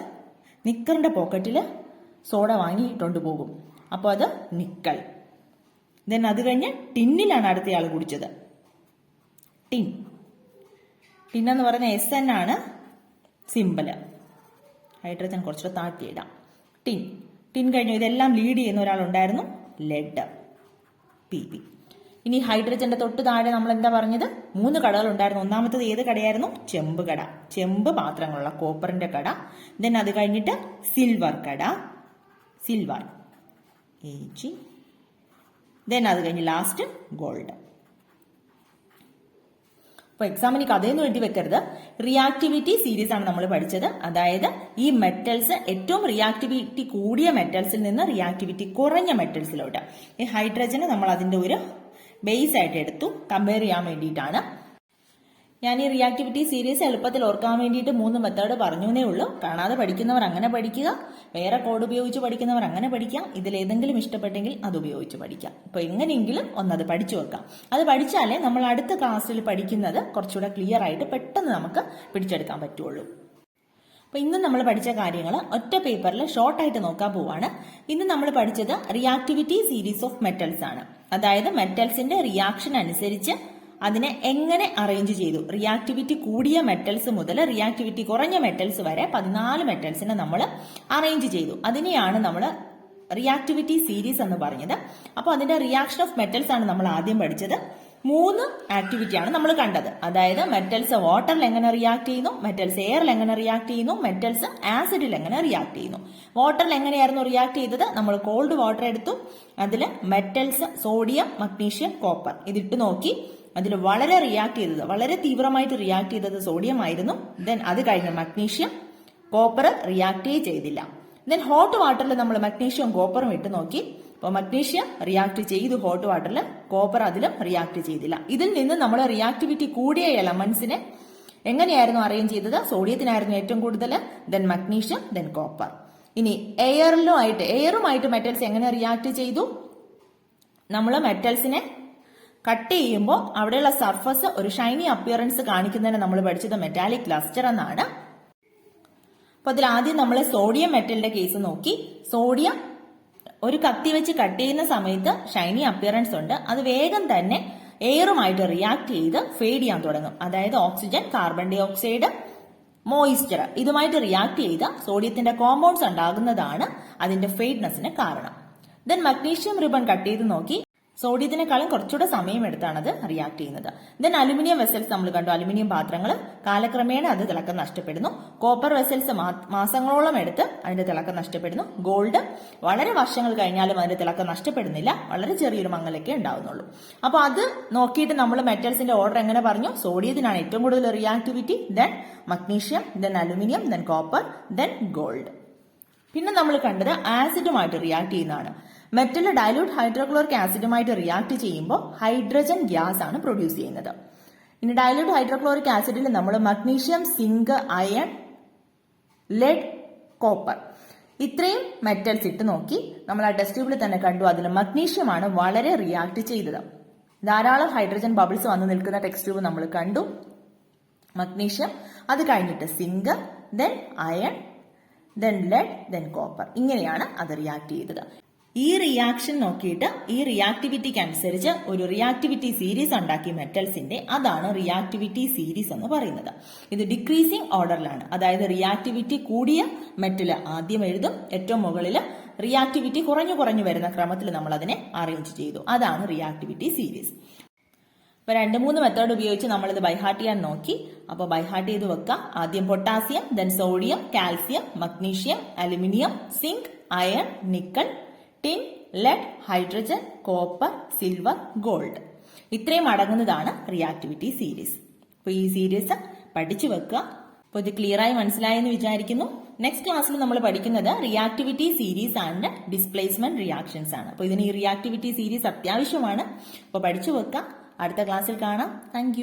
നിക്കറിന്റെ പോക്കറ്റില് സോഡ വാങ്ങിയിട്ടുണ്ട് പോകും. അപ്പോൾ അത് നിക്കൽ. ദെൻ അത് കഴിഞ്ഞ് ടിന്നിലാണ് അടുത്തയാൾ കുടിച്ചത്. ടിൻ എന്ന് പറഞ്ഞ SN ആണ് സിമ്പല്. ഹൈഡ്രജൻ കുറച്ചുകൂടെ താഴ്ത്തിയിടാം. ടിൻ കഴിഞ്ഞു. ഇതെല്ലാം ലീഡ് ചെയ്യുന്ന ഒരാളുണ്ടായിരുന്നു, ലെഡ്, PP. ഇനി ഹൈഡ്രജന്റെ തൊട്ട് താഴെ നമ്മൾ എന്താ പറഞ്ഞത്? 3 കടകൾ ഉണ്ടായിരുന്നു. ഒന്നാമത്തത് ഏത് കടയായിരുന്നു? ചെമ്പ് കട, ചെമ്പ് പാത്രങ്ങളുള്ള കോപ്പറിന്റെ കട. ദെൻ അത് കഴിഞ്ഞിട്ട് സിൽവർ കട, AG. ദെൻ അത് കഴിഞ്ഞ് ലാസ്റ്റ് ഗോൾഡ്. അപ്പൊ എക്സാമിന് കഥയൊന്നും എഴുതി വെക്കരുത്. റിയാക്ടിവിറ്റി സീരീസ് ആണ് നമ്മൾ പഠിച്ചത്. അതായത് ഈ മെറ്റൽസ് ഏറ്റവും റിയാക്ടിവിറ്റി കൂടിയ മെറ്റൽസിൽ നിന്ന് റിയാക്ടിവിറ്റി കുറഞ്ഞ മെറ്റൽസിലോട്ട്. ഈ ഹൈഡ്രജന് നമ്മൾ അതിന്റെ ഒരു ബേസ് ആയിട്ട് എടുത്തു, കമ്പയർ ചെയ്യാൻ വേണ്ടിയിട്ടാണ്. ഞാൻ ഈ റിയാക്ടിവിറ്റി സീരീസ് എളുപ്പത്തിൽ ഓർക്കാൻ വേണ്ടിയിട്ട് 3 മെത്തേഡ് പറഞ്ഞേ ഉള്ളൂ. കാണാതെ പഠിക്കുന്നവർ അങ്ങനെ പഠിക്കുക, വേറെ കോഡ് ഉപയോഗിച്ച് പഠിക്കുന്നവർ അങ്ങനെ പഠിക്കാം. ഇതിലേതെങ്കിലും ഇഷ്ടപ്പെട്ടെങ്കിൽ അത് ഉപയോഗിച്ച് പഠിക്കാം. അപ്പൊ എങ്ങനെയെങ്കിലും ഒന്നത് പഠിച്ചു വെക്കാം. അത് പഠിച്ചാലേ നമ്മൾ അടുത്ത ക്ലാസ്സിൽ പഠിക്കുന്നത് കുറച്ചുകൂടെ ക്ലിയർ ആയിട്ട് പെട്ടെന്ന് നമുക്ക് പിടിച്ചെടുക്കാൻ പറ്റുള്ളൂ. അപ്പൊ ഇന്ന് നമ്മൾ പഠിച്ച കാര്യങ്ങൾ ഒറ്റ പേപ്പറിൽ ഷോർട്ടായിട്ട് നോക്കാൻ പോവാണ്. ഇന്ന് നമ്മൾ പഠിച്ചത് റിയാക്ടിവിറ്റി സീരീസ് ഓഫ് മെറ്റൽസ് ആണ്. അതായത് മെറ്റൽസിന്റെ റിയാക്ഷൻ അനുസരിച്ച് അതിനെ എങ്ങനെ അറേഞ്ച് ചെയ്തു. റിയാക്ടിവിറ്റി കൂടിയ മെറ്റൽസ് മുതൽ റിയാക്ടിവിറ്റി കുറഞ്ഞ മെറ്റൽസ് വരെ 14 മെറ്റൽസിനെ നമ്മൾ അറേഞ്ച് ചെയ്തു. അതിനെയാണ് നമ്മൾ റിയാക്ടിവിറ്റി സീരീസ് എന്ന് പറഞ്ഞത്. അപ്പോൾ അതിന്റെ റിയാക്ഷൻ ഓഫ് മെറ്റൽസ് ആണ് നമ്മൾ ആദ്യം പഠിച്ചത്. 3 ആക്ടിവിറ്റിയാണ് നമ്മൾ കണ്ടത്. അതായത് മെറ്റൽസ് വാട്ടറിൽ എങ്ങനെ റിയാക്ട് ചെയ്യുന്നു, മെറ്റൽസ് എയറിൽ എങ്ങനെ റിയാക്ട് ചെയ്യുന്നു, മെറ്റൽസ് ആസിഡിൽ എങ്ങനെ റിയാക്ട് ചെയ്യുന്നു. വാട്ടറിൽ എങ്ങനെയായിരുന്നു റിയാക്ട് ചെയ്തത്? നമ്മൾ കോൾഡ് വാട്ടർ എടുത്തു, അതിൽ മെറ്റൽസ് സോഡിയം, മഗ്നീഷ്യം, കോപ്പർ ഇതിട്ട് നോക്കി. അതിൽ വളരെ തീവ്രമായിട്ട് റിയാക്ട് ചെയ്തത് സോഡിയം ആയിരുന്നു. ദെൻ അത് കഴിഞ്ഞ് മഗ്നീഷ്യം, കോപ്പർ റിയാക്ട് ചെയ്തില്ല. ദെൻ ഹോട്ട് വാട്ടറിൽ നമ്മൾ മഗ്നീഷ്യവും കോപ്പറും ഇട്ട് നോക്കി. അപ്പോൾ മഗ്നീഷ്യം റിയാക്ട് ചെയ്തു ഹോട്ട് വാട്ടറിൽ, കോപ്പർ അതിലും റിയാക്ട് ചെയ്തില്ല. ഇതിൽ നിന്ന് നമ്മൾ റിയാക്ടിവിറ്റി കൂടിയ എലമെന്റ്സിനെ എങ്ങനെയായിരുന്നു അറേഞ്ച് ചെയ്തത്? സോഡിയത്തിനായിരുന്നു ഏറ്റവും കൂടുതൽ, ദെൻ മഗ്നീഷ്യം, ദെൻ കോപ്പർ. ഇനി എയറുമായിട്ട് മെറ്റൽസ് എങ്ങനെ റിയാക്ട് ചെയ്തു? നമ്മൾ മെറ്റൽസിനെ കട്ട് ചെയ്യുമ്പോൾ അവിടെയുള്ള സർഫസ് ഒരു ഷൈനി അപ്പിയറൻസ് കാണിക്കുന്നതിന് നമ്മൾ പഠിച്ചത് മെറ്റാലിക് ലസ്റ്റർ എന്നാണ്. അപ്പൊ അതിൽ ആദ്യം നമ്മൾ സോഡിയം മെറ്റലിന്റെ കേസ് നോക്കി. സോഡിയം ഒരു കത്തി വെച്ച് കട്ട് ചെയ്യുന്ന സമയത്ത് ഷൈനി അപ്പിയറൻസ് ഉണ്ട്. അത് വേഗം തന്നെ എയറുമായിട്ട് റിയാക്ട് ചെയ്ത് ഫെയ്ഡ് ചെയ്യാൻ തുടങ്ങും. അതായത് oxygen, carbon dioxide, moisture ഇതുമായിട്ട് റിയാക്ട് ചെയ്ത സോഡിയത്തിന്റെ കോമ്പൗണ്ട്സ് ഉണ്ടാകുന്നതാണ് അതിന്റെ ഫെയ്ഡ്നെസ്സിന് കാരണം. ദെൻ മഗ്നീഷ്യം റിബൺ കട്ട് ചെയ്ത് നോക്കി. സോഡിയത്തിനേക്കാളും കുറച്ചുകൂടെ സമയമെടുത്താണ് അത് റിയാക്ട് ചെയ്യുന്നത്. ദെൻ അലുമിനിയം വെസൽസ് നമ്മൾ കണ്ടു. അലുമിനിയം പാത്രങ്ങൾ കാലക്രമേണ അത് തിളക്കം നഷ്ടപ്പെടുന്നു. കോപ്പർ വെസൽസ് മാസങ്ങളോളം എടുത്ത് അതിന്റെ തിളക്കം നഷ്ടപ്പെടുന്നു. ഗോൾഡ് വളരെ വർഷങ്ങൾ കഴിഞ്ഞാലും അതിന്റെ തിളക്കം നഷ്ടപ്പെടുന്നില്ല, വളരെ ചെറിയൊരു മങ്ങലൊക്കെ ഉണ്ടാവുന്നുള്ളൂ. അപ്പോൾ അത് നോക്കിയിട്ട് നമ്മൾ മെറ്റൽസിന്റെ ഓർഡർ എങ്ങനെ പറഞ്ഞു? സോഡിയത്തിനാണ് ഏറ്റവും കൂടുതൽ reactivity, then magnesium, then aluminium, then copper, then gold. പിന്നെ നമ്മൾ കണ്ടത് ആസിഡുമായിട്ട് റിയാക്ട് ചെയ്യുന്നതാണ്. മെറ്റൽ ഡൈല്യൂട്ട് ഹൈഡ്രോക്ലോറിക് ആസിഡുമായിട്ട് റിയാക്ട് ചെയ്യുമ്പോൾ ഹൈഡ്രജൻ ഗ്യാസ് ആണ് പ്രൊഡ്യൂസ് ചെയ്യുന്നത്. ഇനി ഡൈല്യൂട്ട് ഹൈഡ്രോക്ലോറിക് ആസിഡിൽ നമ്മൾ magnesium, zinc, iron, lead, copper ഇത്രയും മെറ്റൽസ് ഇട്ട് നോക്കി. നമ്മൾ ആ ടെസ്റ്റ് ട്യൂബിൽ തന്നെ കണ്ടു അതിൽ മഗ്നീഷ്യമാണ് വളരെ റിയാക്ട് ചെയ്തത്. ധാരാളം ഹൈഡ്രജൻ ബബിൾസ് വന്നു നിൽക്കുന്ന ടെസ്റ്റ് ട്യൂബ് നമ്മൾ കണ്ടു. മഗ്നീഷ്യം, അത് കഴിഞ്ഞിട്ട് zinc, then iron, then lead, then copper, ഇങ്ങനെയാണ് അത് റിയാക്ട് ചെയ്തത്. ഈ റിയാക്ഷൻ നോക്കിയിട്ട് ഈ റിയാക്ടിവിറ്റിക്ക് അനുസരിച്ച് ഒരു റിയാക്ടിവിറ്റി സീരീസ് ഉണ്ടാക്കി മെറ്റൽസിന്റെ, അതാണ് റിയാക്ടിവിറ്റി സീരീസ് എന്ന് പറയുന്നത്. ഇത് ഡിക്രീസിംഗ് ഓർഡറിലാണ്, അതായത് റിയാക്ടിവിറ്റി കൂടിയ മെറ്റല് ആദ്യം എഴുതും, ഏറ്റവും മുകളിൽ റിയാക്ടിവിറ്റി കുറഞ്ഞു കുറഞ്ഞു വരുന്ന ക്രമത്തിൽ നമ്മൾ അതിനെ അറേഞ്ച് ചെയ്തു. അതാണ് റിയാക്ടിവിറ്റി സീരീസ്. ഇപ്പൊ 2-3 മെത്തേഡ് ഉപയോഗിച്ച് നമ്മളിത് ബൈഹാർട്ട് ചെയ്യാൻ നോക്കി. അപ്പോൾ ബൈഹാർട്ട് ചെയ്ത് വെക്കാം. ആദ്യം potassium, then sodium, calcium, magnesium, aluminium, zinc, iron, nickel, tin, lead, hydrogen, copper, silver, gold. ഇത്രയും അടങ്ങുന്നതാണ് റിയാക്ടിവിറ്റി സീരീസ്. അപ്പൊ ഈ സീരീസ് പഠിച്ചു വെക്കുക. അപ്പോൾ ഇത് ക്ലിയർ ആയി മനസ്സിലായെന്ന് വിചാരിക്കുന്നു. നെക്സ്റ്റ് ക്ലാസ്സിൽ നമ്മൾ പഠിക്കുന്നത് reactivity series and displacement reactions ആണ്. അപ്പോൾ ഇതിന് ഈ റിയാക്ടിവിറ്റി സീരീസ് അത്യാവശ്യമാണ്. അപ്പോൾ പഠിച്ചു വെക്കുക. അടുത്ത ക്ലാസ്സിൽ കാണാം. താങ്ക്